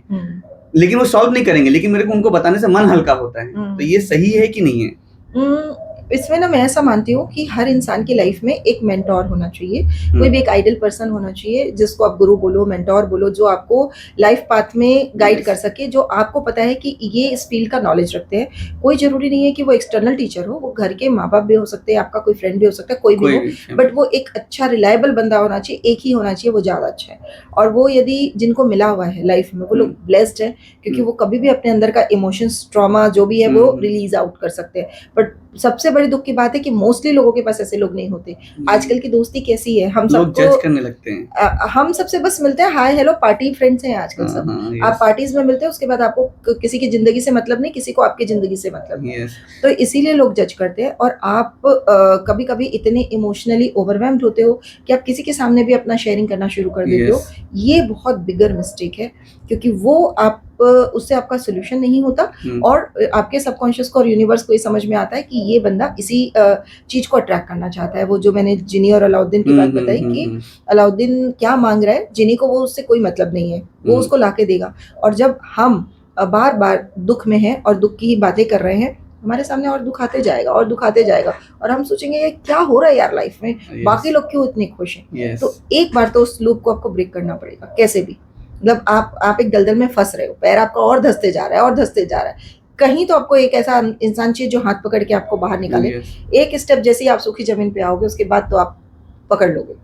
[SPEAKER 1] लेकिन वो सॉल्व नहीं करेंगे, लेकिन मेरे को उनको बताने से मन हल्का होता है, तो ये सही है कि नहीं है?
[SPEAKER 2] इसमें ना मैं ऐसा मानती हूँ कि हर इंसान की लाइफ में एक मेंटोर होना चाहिए, कोई भी एक आइडल पर्सन होना चाहिए, जिसको आप गुरु बोलो, मेंटोर बोलो, जो आपको लाइफ पाथ में गाइड
[SPEAKER 1] Yes.
[SPEAKER 2] कर सके, जो आपको पता है कि ये इस फील्ड का नॉलेज रखते हैं। कोई जरूरी नहीं है कि वो एक्सटर्नल टीचर हो, वो घर के माँ बाप भी हो सकते हैं, आपका कोई फ्रेंड भी हो सकता है, कोई भी
[SPEAKER 1] कोई
[SPEAKER 2] हो,
[SPEAKER 1] भी
[SPEAKER 2] बट वो एक अच्छा रिलायबल बंदा होना चाहिए, एक ही होना चाहिए, वो ज़्यादा अच्छा है। और वो यदि जिनको मिला हुआ है लाइफ में, वो लोग ब्लेस्ड है, क्योंकि वो कभी भी अपने अंदर का इमोशंस, ट्रॉमा जो भी है वो रिलीज आउट कर सकते हैं। बट सबसे बड़ी दुख की बात है कि मोस्टली लोगों के पास ऐसे लोग नहीं होते। आजकल की दोस्ती कैसी है, हम
[SPEAKER 1] लोग जज
[SPEAKER 2] सबको
[SPEAKER 1] करने लगते हैं।
[SPEAKER 2] हम सबसे बस मिलते हैं, हाय हेलो, पार्टी फ्रेंड्स हैं आजकल सब। आप
[SPEAKER 1] यस
[SPEAKER 2] पार्टीज में मिलते हैं, उसके बाद आपको किसी की जिंदगी से मतलब नहीं, किसी को आपकी जिंदगी से मतलब नहीं।
[SPEAKER 1] यस
[SPEAKER 2] तो इसीलिए लोग जज करते हैं। और आप कभी कभी इतने इमोशनली ओवरवेल्म्ड होते हो कि आप किसी के सामने भी अपना शेयरिंग करना शुरू कर देते हो।
[SPEAKER 1] यस
[SPEAKER 2] ये बहुत बिगर मिस्टेक है, क्योंकि वो आप उससे आपका सोल्यूशन नहीं होता। और आपके सबकॉन्शियस को और यूनिवर्स को ये समझ में आता है कि ये बंदा इसी चीज को अट्रैक्ट करना चाहता है। वो जो मैंने जिनी और अलाउद्दीन की बात बताई कि अलाउद्दीन क्या मांग रहा है, जिनी को वो उससे कोई मतलब नहीं है, वो उसको लाके देगा। और जब हम बार बार दुख में हैं और दुख की ही बातें कर रहे हैं, हमारे सामने और दुख आते जाएगा और दुख आते जाएगा, और हम सोचेंगे ये क्या हो रहा है यार लाइफ में, बाकी लोग क्यों इतने खुश हैं। तो एक बार तो उस लूप को आपको ब्रेक करना पड़ेगा कैसे भी। मतलब आप एक दलदल में फंस रहे हो, पैर आपका और धंसते जा रहा है और धंसते जा रहा है, कहीं तो आपको एक ऐसा इंसान चाहिए जो हाथ पकड़ के आपको बाहर निकाले। एक स्टेप जैसे ही आप सूखी जमीन पे आओगे, उसके बाद तो आप पकड़ लोगे।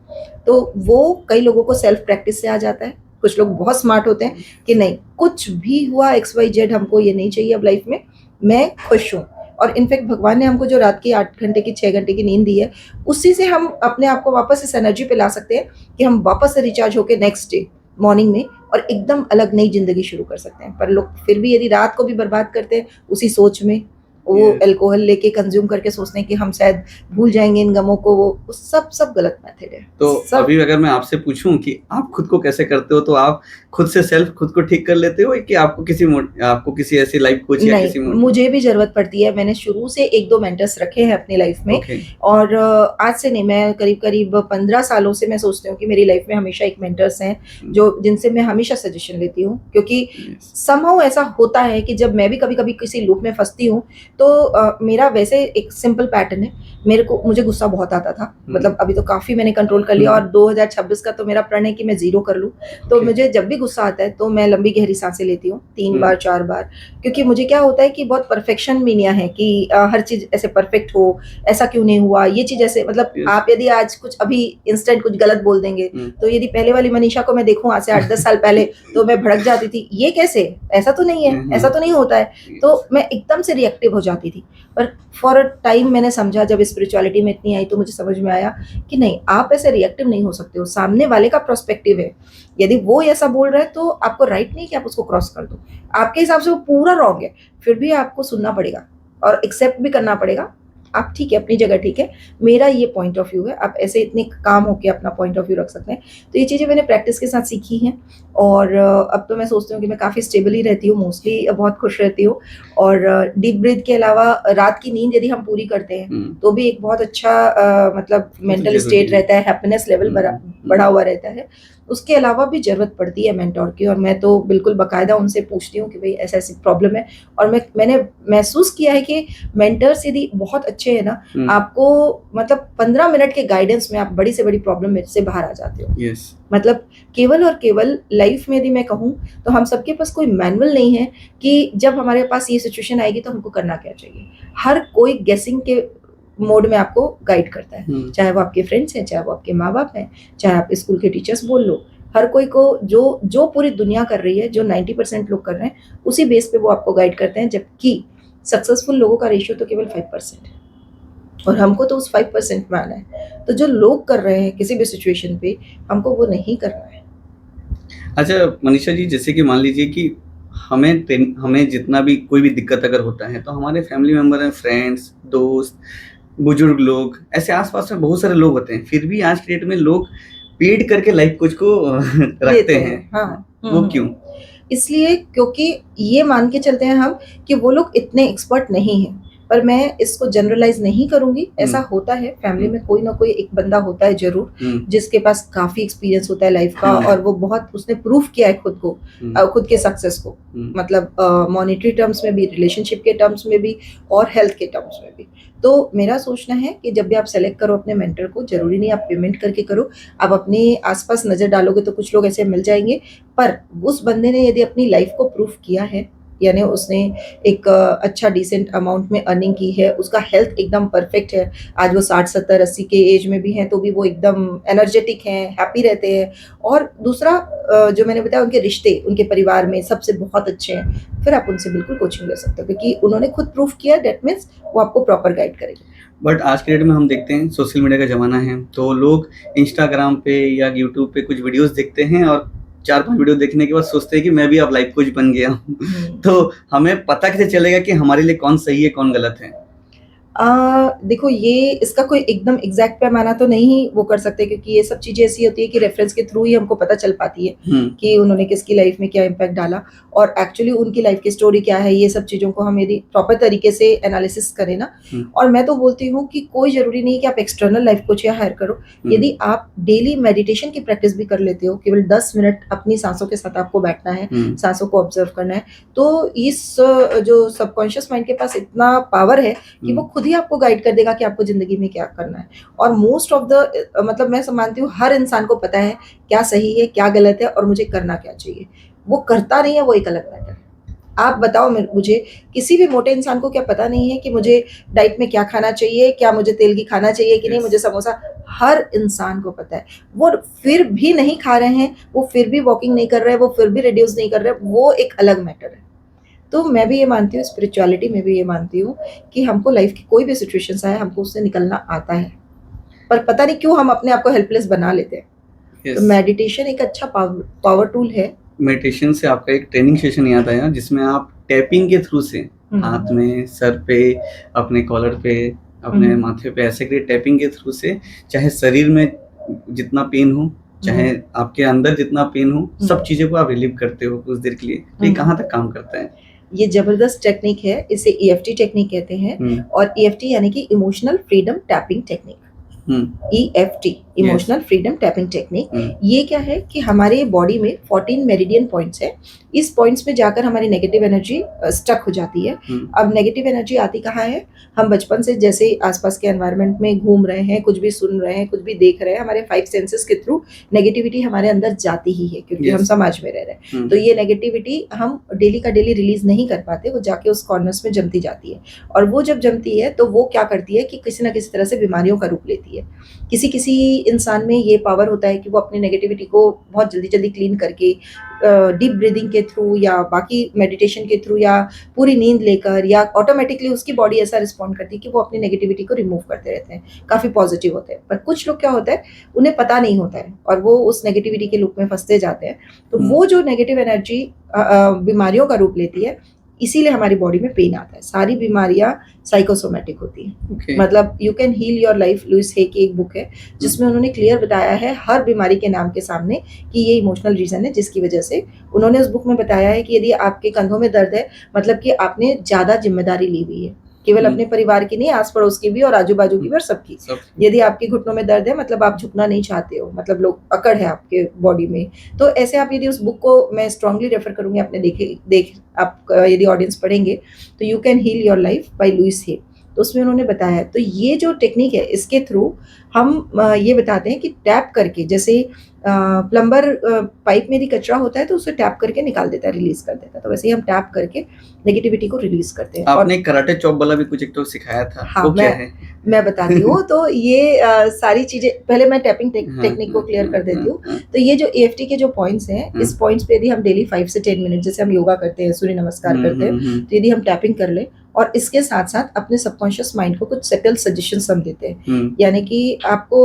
[SPEAKER 2] तो वो कई लोगों को सेल्फ प्रैक्टिस से आ जाता है। कुछ लोग बहुत स्मार्ट होते हैं कि नहीं, कुछ भी हुआ XYZ, हमको ये नहीं चाहिए अब लाइफ में, मैं खुश हूँ। और इनफैक्ट भगवान ने हमको जो रात की 8 घंटे की 6 घंटे की नींद दी है, उसी से हम अपने आप को वापस इस एनर्जी पे ला सकते हैं कि हम वापस से रिचार्ज होकर नेक्स्ट डे मॉर्निंग में और एकदम अलग नई जिंदगी शुरू कर सकते हैं। पर लोग फिर भी यदि रात को भी बर्बाद करते हैं उसी सोच में, वो अल्कोहल लेके कंज्यूम करके सोचते हैं कि हम शायद भूल जाएंगे इन गमों को, वो सब गलत मेथड है।
[SPEAKER 1] तो अभी अगर मैं आपसे पूछूं कि आप खुद को कैसे करते हो, तो आप खुद से सेल्फ खुद को ठीक कर लेते हो कि आपको किसी ऐसी लाइफ कोच या किसी
[SPEAKER 2] मुझे भी जरूरत पड़ती है। मैंने शुरू से 1-2 मेंटर्स रखे हैं अपनी लाइफ में। और आज से नहीं, मैं करीब 15 सालों से मैं सोचती हूँ कि मेरी लाइफ में हमेशा एक मेंटर्स हैं जो जिनसे मैं हमेशा सजेशन लेती हूँ। क्योंकि समहाउ ऐसा होता है कि जब मैं भी कभी कभी किसी लूप में फंसती हूँ, तो मेरा वैसे एक सिंपल पैटर्न है, मुझे गुस्सा बहुत आता था। मतलब अभी तो काफी मैंने कंट्रोल कर लिया, और 2026 का तो मेरा प्रण है कि मैं 0 कर लूं। तो मुझे जब भी गुस्सा आता है तो मैं लंबी गहरी सांसें लेती हूँ 3 बार 4 बार। क्योंकि मुझे क्या होता है कि बहुत परफेक्शन मीनिया है कि हर चीज ऐसे परफेक्ट हो, ऐसा क्यों नहीं हुआ, ये चीज ऐसे, मतलब आप यदि आज कुछ अभी इंस्टेंट कुछ गलत बोल देंगे, तो यदि पहले वाली मनीषा को मैं देखूं आज से 8-10 साल पहले, तो मैं भड़क जाती थी, ये कैसे, ऐसा तो नहीं है, ऐसा तो नहीं होता है। तो मैं एकदम से रिएक्टिव हो जाती थी। पर फॉर अ टाइम मैंने समझा, जब स्पिरिचुअलिटी में इतनी आई तो मुझे समझ में आया कि नहीं, आप ऐसे रिएक्टिव नहीं हो सकते हो। सामने वाले का पर्सपेक्टिव है, यदि वो ऐसा बोल रहा है तो आपको राइट नहीं कि आप उसको क्रॉस कर दो। आपके हिसाब से वो पूरा रॉन्ग है, फिर भी आपको सुनना पड़ेगा और एक्सेप्ट भी करना पड़ेगा। आप ठीक है, अपनी जगह ठीक है, मेरा ये पॉइंट ऑफ व्यू है। आप ऐसे इतने काम होके अपना पॉइंट ऑफ व्यू रख सकते हैं। तो ये चीज़ें मैंने प्रैक्टिस के साथ सीखी हैं। और अब तो मैं सोचती हूँ कि मैं काफ़ी स्टेबल ही रहती हूँ, मोस्टली बहुत खुश रहती हूँ। और डीप ब्रीथ के अलावा रात की नींद यदि हम पूरी करते हैं तो भी एक बहुत अच्छा मतलब मेंटल स्टेट रहता है, हैप्पीनेस लेवल बढ़ा हुआ रहता है। उसके अलावा भी ज़रूरत पड़ती है मेंटोर की, और मैं तो बिल्कुल बाकायदा उनसे पूछती हूँ कि भाई ऐसा ऐसी प्रॉब्लम है। और मैंने महसूस किया है कि मेंटर्स यदि बहुत अच्छे हैं ना, आपको मतलब 15 मिनट के गाइडेंस में आप बड़ी से बड़ी प्रॉब्लम से बाहर आ जाते हो। मतलब केवल और केवल लाइफ में यदि मैं कहूँ तो हम सबके पास कोई मैनुअल नहीं है कि जब हमारे पास ये सिचुएशन आएगी तो हमको करना क्या चाहिए। हर कोई गेसिंग के मोड में आपको गाइड करता है, चाहे वो आपके फ्रेंड्स हैं, चाहे वो आपके माँ बाप हैं, चाहे आप स्कूल के टीचर्स बोल लो। हर कोई को जो पूरी दुनिया कर रही है, जो 90% लोग कर रहे हैं, उसी बेस पे वो आपको गाइड करते हैं। जबकि सक्सेसफुल लोगों का रेशियो तो केवल 5% है, और हमको तो उस 5% में आना है। तो जो लोग कर रहे हैं किसी भी सिचुएशन पे, हमको वो नहीं करना है।
[SPEAKER 1] अच्छा मनीषा जी, जैसे कि मान लीजिए कि हमें जितना भी कोई भी दिक्कत अगर होता है, तो हमारे फैमिली मेंबर हैं, फ्रेंड्स, दोस्त, बुजुर्ग लोग, ऐसे आसपास में बहुत सारे लोग होते हैं। फिर भी आज की डेट में लोग पेड करके लाइफ कोच को रखते हैं। वो क्यों?
[SPEAKER 2] इसलिए क्योंकि ये मान के चलते हैं हम कि वो लोग इतने एक्सपर्ट नहीं हैं। पर मैं इसको जनरलाइज नहीं करूंगी। ऐसा होता है फैमिली में, कोई ना कोई एक बंदा होता है जरूर जिसके पास काफी एक्सपीरियंस होता है लाइफ का, और वो बहुत उसने प्रूफ किया है खुद को, खुद के सक्सेस को, मतलब मॉनेटरी टर्म्स में भी, रिलेशनशिप के टर्म्स में भी, और हेल्थ के टर्म्स में भी। तो मेरा सोचना है कि जब भी आप सेलेक्ट करो अपने मेंटर को, जरूरी नहीं आप पेमेंट करके करो, आप अपने आसपास नजर डालोगे तो कुछ लोग ऐसे मिल जाएंगे, पर उस बंदे ने यदि अपनी लाइफ को प्रूफ किया है, यानी उसने एक अच्छा डिसेंट अमाउंट में अर्निंग की है, उसका हेल्थ एकदम परफेक्ट है, आज वो 60 70 80 के एज में भी हैं तो भी वो एकदम एनर्जेटिक हैं, हैप्पी रहते हैं, और दूसरा जो मैंने बताया उनके रिश्ते उनके परिवार में सबसे बहुत अच्छे हैं, फिर आप उनसे बिल्कुल कोचिंग ले सकते हो, क्योंकि उन्होंने खुद प्रूफ किया। दैट मीन्स वो आपको प्रॉपर गाइड करेंगे।
[SPEAKER 1] बट आज के डेट में हम देखते हैं सोशल मीडिया का ज़माना है, तो लोग इंस्टाग्राम पे या यूट्यूब पे कुछ वीडियोस देखते हैं और 4-5 वीडियो देखने के बाद सोचते हैं कि मैं भी अब लाइफ कोच बन गया हूँ। तो हमें पता कैसे चलेगा कि हमारे लिए कौन सही है कौन गलत है?
[SPEAKER 2] देखो, ये इसका कोई एकदम एग्जैक्ट पैमाना तो नहीं वो कर सकते, क्योंकि ये सब चीज़ें ऐसी होती है कि रेफरेंस के थ्रू ही हमको पता चल पाती है कि उन्होंने किसकी लाइफ में क्या इम्पैक्ट डाला, और एक्चुअली उनकी लाइफ की स्टोरी क्या है, ये सब चीज़ों को हम यदि प्रॉपर तरीके से एनालिसिस करें ना, और मैं तो बोलती हूँ कि कोई ज़रूरी नहीं कि आप एक्सटर्नल लाइफ कोच या हायर करो। यदि आप डेली मेडिटेशन की प्रैक्टिस भी कर लेते हो, केवल 10 मिनट अपनी सांसों के साथ आपको बैठना है, सांसों को ऑब्जर्व करना है, तो इस जो सबकॉन्शियस माइंड के पास इतना पावर है कि वो खुद ही आपको गाइड कर देगा कि आपको जिंदगी में क्या करना है। और मोस्ट ऑफ द मतलब मैं मानती हूँ हर इंसान को पता है क्या सही है क्या गलत है और मुझे करना क्या चाहिए। वो करता नहीं है, वो एक अलग मैटर है। आप बताओ मुझे, किसी भी मोटे इंसान को क्या पता नहीं है कि मुझे डाइट में क्या खाना चाहिए, क्या मुझे तेल की खाना चाहिए कि नहीं, मुझे समोसा, हर इंसान को पता है। वो फिर भी नहीं खा रहे हैं, वो फिर भी वॉकिंग नहीं कर रहे हैं, वो फिर भी रिड्यूस नहीं कर रहे, वो एक अलग मैटर है। तो मैं भी ये मानती हूँ, स्पिरिचुअलिटी में भी ये मानती हूँ कि हमको लाइफ की कोई भी सिचुएशंस आए, हमको उससे निकलना आता है, पर पता नहीं क्यों हम अपने आप को हेल्पलेस बना लेते हैं। तो मेडिटेशन एक अच्छा पावर टूल है।
[SPEAKER 1] मेडिटेशन से आपका एक ट्रेनिंग सेशन याद आया जिसमें आप टैपिंग के थ्रू से हाथ में, सर पे, अपने कॉलर पे, अपने माथे पे, ऐसे करिए टैपिंग के थ्रू से, चाहे शरीर में जितना पेन हो, चाहे आपके अंदर जितना पेन हो, सब चीजों को आप रिलीव करते हो कुछ देर के लिए। तो ये कहाँ तक काम करता है?
[SPEAKER 2] ये जबरदस्त टेक्निक है, इसे EFT टेक्निक कहते हैं, और EFT यानी कि emotional freedom tapping technique. EFT, emotional freedom tapping technique. ये क्या है कि हमारे बॉडी में 14 मेरिडियन पॉइंट्स है। इस पॉइंट्स में जाकर हमारी नेगेटिव एनर्जी स्टक हो जाती है। अब नेगेटिव एनर्जी आती कहाँ है? हम बचपन से जैसे आसपास के एनवायरनमेंट में घूम रहे हैं, कुछ भी सुन रहे हैं, कुछ भी देख रहे हैं, हमारे 5 सेंसेस के थ्रू नेगेटिविटी हमारे अंदर जाती ही है, क्योंकि हम समाज में रह रहे हैं। तो ये नेगेटिविटी हम डेली का डेली रिलीज नहीं कर पाते, वो जाके उस कॉर्नर्स में जमती जाती है, और वो जब जमती है तो वो क्या करती है कि किसी ना किसी तरह से बीमारियों का रूप लेती है। किसी किसी इंसान में ये पावर होता है कि वो अपनी नेगेटिविटी को बहुत जल्दी जल्दी क्लीन करके डीप ब्रीदिंग के थ्रू या बाकी मेडिटेशन के थ्रू या पूरी नींद लेकर या ऑटोमेटिकली उसकी बॉडी ऐसा रिस्पॉन्ड करती है कि वो अपनी नेगेटिविटी को रिमूव करते रहते हैं, काफ़ी पॉजिटिव होते हैं। पर कुछ लोग क्या होता है, उन्हें पता नहीं होता है और वो उस नेगेटिविटी के लूप में फंसते जाते हैं। तो वो जो नेगेटिव एनर्जी बीमारियों का रूप लेती है, इसीलिए हमारी बॉडी में पेन आता है। सारी बीमारियां साइकोसोमेटिक होती हैं। मतलब you can heal your life, Louise Hay की एक बुक है जिसमें उन्होंने क्लियर बताया है हर बीमारी के नाम के सामने कि ये इमोशनल रीजन है, जिसकी वजह से उन्होंने उस बुक में बताया है कि यदि आपके कंधों में दर्द है, मतलब कि आपने ज्यादा जिम्मेदारी ली हुई है, केवल अपने परिवार की नहीं, आस पड़ोस की भी और आजू बाजू की भी और सबकी। यदि आपके घुटनों में दर्द है, मतलब आप झुकना नहीं चाहते हो, मतलब लोग अकड़ है आपके बॉडी में, तो ऐसे आप यदि उस बुक को मैं स्ट्रांगली रेफर करूंगी, आपने आप यदि ऑडियंस पढ़ेंगे तो you can heal your life by Louise Hay, तो उसमें उन्होंने बताया है। तो ये जो टेक्निक है, इसके थ्रू हम ये बताते हैं कि टैप करके, जैसे प्लम्बर पाइप में यदि कचरा होता है तो उसे टैप करके निकाल देता है, रिलीज कर देता है, तो वैसे ही हम टैप करके नेगेटिविटी को रिलीज करते हैं।
[SPEAKER 1] आपने कराटे चॉप वाला भी कुछ एक तो सिखाया था।
[SPEAKER 2] हाँ,
[SPEAKER 1] वो क्या है?
[SPEAKER 2] मैं बताती हूँ। तो ये सारी चीजें पहले मैं टैपिंग टेक्निक को क्लियर कर देती हूँ। तो ये जो EFT के जो पॉइंट्स हैं, इस पॉइंट्स पे यदि हम डेली 5 से 10 मिनट, जैसे हम योगा करते हैं, सूर्य नमस्कार करते हैं, तो यदि हम टैपिंग कर ले और इसके साथ साथ अपने सबकॉन्शियस माइंड को कुछ सेटल सजेशंस हम देते हैं। यानी कि आपको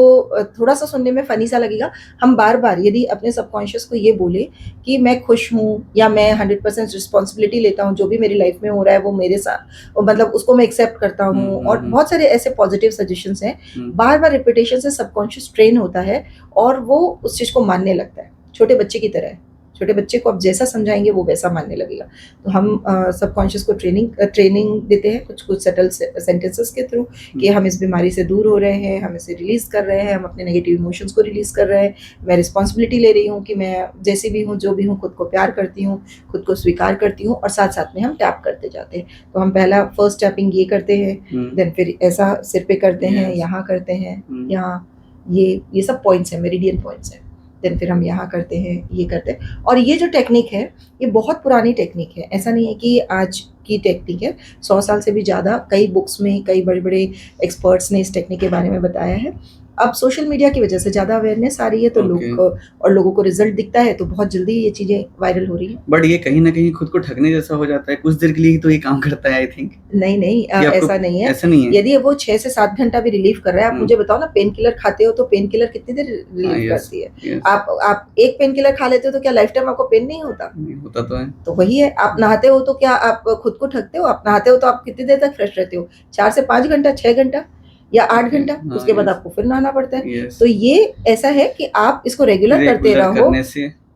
[SPEAKER 2] थोड़ा सा सुनने में फनी सा लगेगा, हम बार बार यदि अपने सबकॉन्शियस को ये बोले कि मैं खुश हूँ या मैं 100% रिस्पॉन्सिबिलिटी लेता हूँ, जो भी मेरी लाइफ में हो रहा है वो मेरे साथ, मतलब उसको मैं एक्सेप्ट करता हूँ, और बहुत सारे ऐसे पॉजिटिव सजेशंस हैं, बार बार रिपीटेशन से सबकॉन्शियस ट्रेन होता है और वो उस चीज को मानने लगता है, छोटे बच्चे की तरह। छोटे बच्चे को आप जैसा समझाएंगे वो वैसा मानने लगेगा। तो हम सबकॉन्शियस को ट्रेनिंग देते हैं कुछ कुछ सटल सेंटेंसेस के थ्रू कि हम इस बीमारी से दूर हो रहे हैं, हम इसे रिलीज़ कर रहे हैं, हम अपने नेगेटिव इमोशंस को रिलीज़ कर रहे हैं, मैं रिस्पॉन्सिबिलिटी ले रही हूँ कि मैं जैसी भी हूँ, जो भी हूँ, खुद को प्यार करती हूँ, खुद को स्वीकार करती हूँ, और साथ साथ में हम टैप करते जाते हैं। तो हम पहला फर्स्ट टैपिंग ये करते हैं, देन फिर ऐसा सिर पे करते हैं, यहाँ करते हैं, यहाँ ये सब पॉइंट्स हैं, मेरिडियन पॉइंट्स हैं। देन फिर हम यहाँ करते हैं, ये करते हैं। और ये जो टेक्निक है ये बहुत पुरानी टेक्निक है, ऐसा नहीं है कि आज की टेक्निक है, 100 साल से भी ज़्यादा कई बुक्स में कई बड़े बड़े एक्सपर्ट्स ने इस टेक्निक के बारे में बताया है। अब सोशल मीडिया की वजह से ज़्यादा अवेयरनेस आ रही है, तो लोगों को रिजल्ट दिखता है, तो बहुत जल्दी ये चीज़ें वायरल हो रही है।
[SPEAKER 1] बट ये कहीं ना कहीं खुद को ठगने जैसा हो जाता है, कुछ देर के लिए तो ये काम करता है आई थिंक।
[SPEAKER 2] नहीं ऐसा नहीं है,
[SPEAKER 1] ऐसा नहीं है।
[SPEAKER 2] यदि वो 6 से 7 घंटा भी रिलीफ कर रहा है, आप मुझे बताओ ना, पेन किलर खाते हो तो पेन किलर कितनी देर रिलीफ करती है? आप एक पेन किलर खा लेते हो तो क्या लाइफ टाइम आपको पेन नहीं होता?
[SPEAKER 1] होता तो है।
[SPEAKER 2] तो वही है, आप नहाते हो तो क्या आप खुद को ठगते हो? आप नहाते हो तो आप कितनी देर तक फ्रेश रहते हो? 4 से 5 घंटा, 6 घंटा या 8 घंटा, उसके बाद आपको फिर नहाना पड़ता है। तो ये ऐसा है कि आप इसको रेगुलर करते रहो,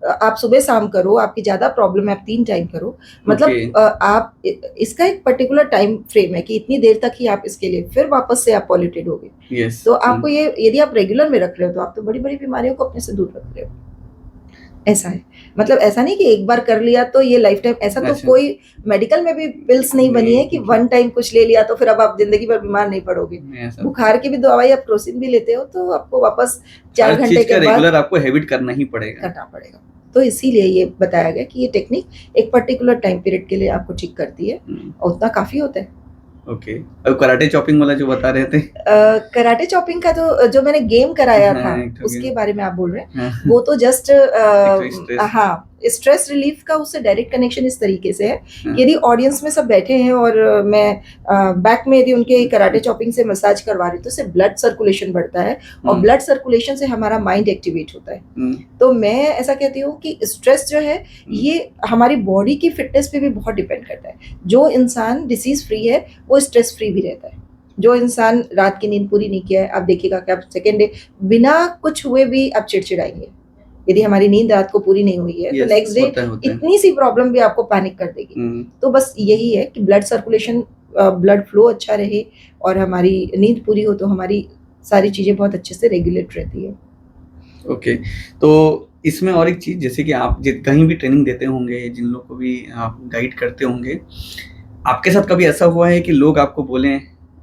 [SPEAKER 2] आप सुबह शाम करो, आपकी ज्यादा प्रॉब्लम है आप 3 टाइम करो, मतलब आप इसका एक पर्टिकुलर टाइम फ्रेम है कि इतनी देर तक ही आप इसके लिए, फिर वापस से आप पॉल्यूटेड हो गए। तो आपको ये, यदि आप रेगुलर में रख रहे हो तो आप तो बड़ी बड़ी बीमारियों को अपने से दूर रख रहे हो। ऐसा है, मतलब ऐसा नहीं कि एक बार कर लिया तो ये लाइफ टाइम, ऐसा तो कोई मेडिकल में भी पिल्स नहीं बनी है कि वन टाइम कुछ ले लिया तो फिर अब आप जिंदगी भर बीमार नहीं पड़ोगे। बुखार की भी दवाई, आप क्रोसिन भी लेते हो तो आपको वापस 4 घंटे के बाद
[SPEAKER 1] रेगुलर आपको हैबिट करना पड़ेगा।
[SPEAKER 2] तो इसीलिए ये बताया गया कि ये टेक्निक एक पर्टिकुलर टाइम पीरियड के लिए आपको ठीक करती है, और उतना काफी होता है।
[SPEAKER 1] ओके। अब कराटे चॉपिंग वाला जो बता रहे थे,
[SPEAKER 2] कराटे चॉपिंग का तो जो मैंने गेम कराया था उसके बारे में आप बोल रहे हैं, वो तो जस्ट हाँ, स्ट्रेस रिलीफ का उससे डायरेक्ट कनेक्शन इस तरीके से है, यदि ऑडियंस में सब बैठे हैं और मैं बैक में यदि उनके कराटे चॉपिंग से मसाज करवा रही हूँ तो उससे ब्लड सर्कुलेशन बढ़ता है, और ब्लड सर्कुलेशन से हमारा माइंड एक्टिवेट होता है। तो मैं ऐसा कहती हूँ कि स्ट्रेस जो है ये हमारी बॉडी की फिटनेस पे भी बहुत डिपेंड करता है। जो इंसान डिसीज फ्री है वो स्ट्रेस फ्री भी रहता है। जो इंसान रात की नींद पूरी नहीं किया है, आप देखिएगा कि आप सेकेंड डे बिना कुछ हुए भी आप चिड़चिड़ाएंगे। यदि हमारी नींद रात को पूरी नहीं हुई है तो नेक्स्ट डे इतनी सी प्रॉब्लम भी आपको पैनिक कर देगी। तो बस यही है कि ब्लड सर्कुलेशन, ब्लड फ्लो अच्छा रहे और हमारी नींद पूरी हो तो हमारी सारी चीजें बहुत अच्छे से रेगुलेट रहती है।
[SPEAKER 1] ओके। तो इसमें और एक चीज, जैसे कि आप कहीं भी ट्रेनिंग देते होंगे, जिन लोग को भी आप गाइड करते होंगे, आपके साथ कभी ऐसा हुआ है कि लोग आपको बोलें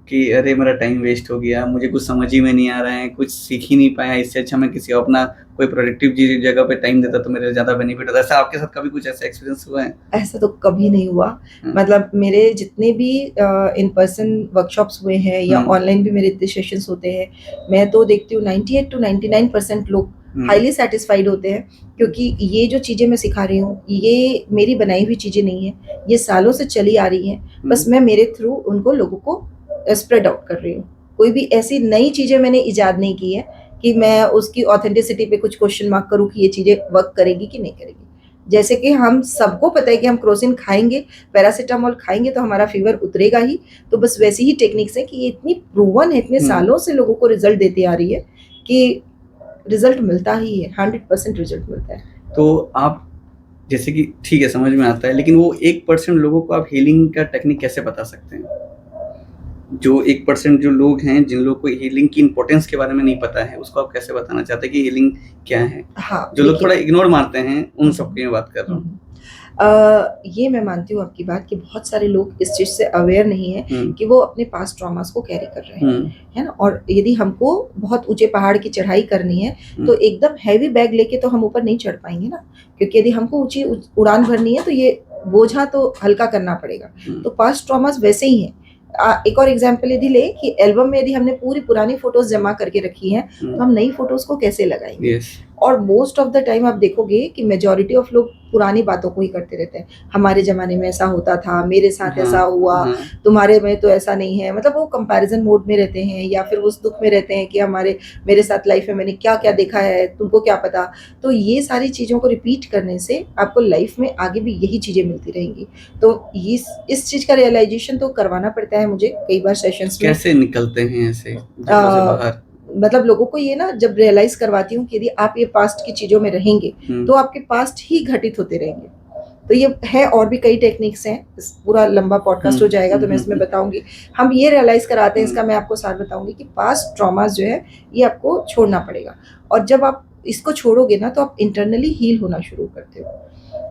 [SPEAKER 1] कि अरे मेरा टाइम वेस्ट हो गया, मुझे कुछ समझ ही में नहीं आ रहा है, कुछ सीख ही नहीं पाया, इससे अच्छा मैं किसी अपना कोई प्रोडक्टिव जगह पे टाइम देता तो मेरे ज़्यादा बेनिफिट होता? ऐसा आपके साथ कभी कुछ ऐसा एक्सपीरियंस हुआ है?
[SPEAKER 2] ऐसा तो कभी नहीं हुआ। मतलब मेरे जितने भी इन पर्सन वर्कशॉप्स हुए हैं या ऑनलाइन भी मेरे इतने सेशंस होते हैं, मैं तो देखती हूँ 98 to 99% लोग हाईली सेटिस्फाइड होते हैं, क्योंकि ये जो चीज़ें मैं सिखा रही हूँ ये मेरी बनाई हुई चीज़ें नहीं है, ये सालों से चली आ रही हैं, बस मैं मेरे थ्रू उनको लोगों को स्प्रेड आउट कर रही हूँ। कोई भी ऐसी नई चीज़ें मैंने इजाद नहीं की है कि मैं उसकी ऑथेंटिसिटी पे कुछ क्वेश्चन मार्क करूँ कि ये चीज़ें वर्क करेगी कि नहीं करेगी। जैसे कि हम सबको पता है कि हम क्रोसिन खाएंगे, पैरासीटामोल खाएंगे तो हमारा फीवर उतरेगा ही, तो बस वैसी ही टेक्निक्स है कि ये इतनी प्रूवन है, इतने सालों से लोगों को रिजल्ट देती आ रही है कि रिजल्ट मिलता ही है, 100% रिजल्ट मिलता है।
[SPEAKER 1] तो आप जैसे कि ठीक है, समझ में आता है, लेकिन वो 1% लोगों को आप हीलिंग का टेक्निक कैसे बता सकते हैं? जो 1% जो लोग हैं, जिन लोगों को हीलिंग की इंपॉर्टेंस के बारे में नहीं पता है, उसको आप कैसे बताना चाहते हैं कि हीलिंग क्या है?
[SPEAKER 2] हाँ,
[SPEAKER 1] जो लोग थोड़ा इग्नोर मारते हैं उन सबकी मैं बात कर रहा हूँ।
[SPEAKER 2] ये मैं मानती हूँ आपकी बात कि बहुत सारे लोग इस चीज से अवेयर नहीं है कि वो अपने पास्ट ट्रॉमास को कैरी कर रहे हैं, है ना। और यदि हमको बहुत ऊंचे पहाड़ की चढ़ाई करनी है तो एकदम हैवी बैग लेके तो हम ऊपर नहीं चढ़ पाएंगे ना, क्योंकि यदि हमको ऊंची उड़ान भरनी है तो ये बोझा तो हल्का करना पड़ेगा। तो पास्ट ट्रॉमास वैसे ही हैं। एक और एग्जाम्पल यदि ले कि एल्बम में यदि हमने पूरी पुरानी फोटोज जमा करके रखी हैं तो हम नई फोटोज को कैसे लगाएंगे? और मोस्ट ऑफ द टाइम आप देखोगे कि मेजॉरिटी ऑफ लोग पुरानी बातों को ही करते रहते हैं। हमारे जमाने में ऐसा होता था, मेरे साथ ऐसा हुआ, तुम्हारे में तो ऐसा नहीं है। मतलब वो कंपैरिजन मोड में रहते हैं या फिर उस दुख में रहते हैं कि मेरे साथ लाइफ में मैंने क्या क्या देखा है, तुमको क्या पता। तो ये सारी चीज़ों को रिपीट करने से आपको लाइफ में आगे भी यही चीज़ें मिलती रहेंगी। तो इस चीज़ का रियलाइजेशन तो करवाना पड़ता है मुझे कई बार सेशंस में।
[SPEAKER 1] कैसे निकलते हैं ऐसे बाहर?
[SPEAKER 2] मतलब लोगों को ये ना जब रियलाइज करवाती हूँ कि यदि आप ये पास्ट की चीजों में रहेंगे तो आपके पास्ट ही घटित होते रहेंगे। तो ये है, और भी कई टेक्निक्स हैं, पूरा लंबा पॉडकास्ट हो जाएगा तो मैं इसमें बताऊंगी। हम ये रियलाइज कराते हैं, इसका मैं आपको सार बताऊंगी कि पास्ट ट्रॉमास जो है ये आपको छोड़ना पड़ेगा, और जब आप इसको छोड़ोगे ना तो आप इंटरनली हील होना शुरू करते हो।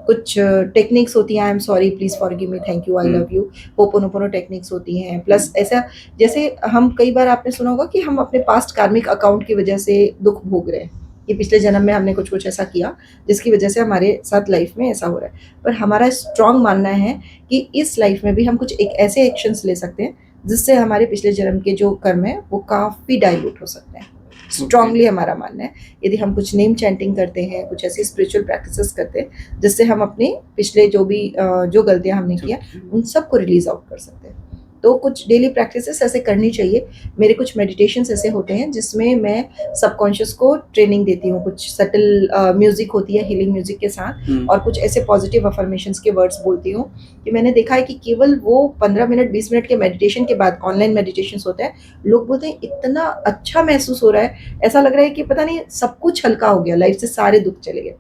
[SPEAKER 2] कुछ टेक्निक्स होती हैं, I am sorry, please forgive me, thank you, I love you, ho'oponopono techniques होती हैं। प्लस ऐसा, जैसे हम कई बार आपने सुना होगा कि हम अपने पास्ट कार्मिक अकाउंट की वजह से दुख भोग रहे हैं, कि पिछले जन्म में हमने कुछ कुछ ऐसा किया जिसकी वजह से हमारे साथ लाइफ में ऐसा हो रहा है। पर हमारा स्ट्रांग मानना है कि इस लाइफ में भी हम कुछ एक ऐसे एक्शंस ले सकते हैं जिससे हमारे पिछले जन्म के जो कर्म है वो काफ़ी डाइल्यूट हो सकते हैं। स्ट्रांगली हमारा मानना है, यदि हम कुछ नेम चैंटिंग करते हैं, कुछ ऐसी स्पिरिचुअल प्रैक्टिसेस करते हैं जिससे हम अपने पिछले जो भी जो गलतियां हमने किया उन सबको रिलीज आउट कर सकते हैं। तो कुछ डेली प्रैक्टिसेस ऐसे करनी चाहिए। मेरे कुछ मेडिटेशंस ऐसे होते हैं जिसमें मैं सबकॉन्शियस को ट्रेनिंग देती हूँ, कुछ सटल म्यूजिक होती है हीलिंग म्यूजिक के साथ, और कुछ ऐसे पॉजिटिव अफर्मेशंस के वर्ड्स बोलती हूँ कि मैंने देखा है कि केवल वो 15 मिनट 20 मिनट के मेडिटेशन के बाद, ऑनलाइन मेडिटेशंस होते हैं, लोग बोलते हैं इतना अच्छा महसूस हो रहा है, ऐसा लग रहा है कि पता नहीं सब कुछ हल्का हो गया, लाइफ से सारे दुख चले गए।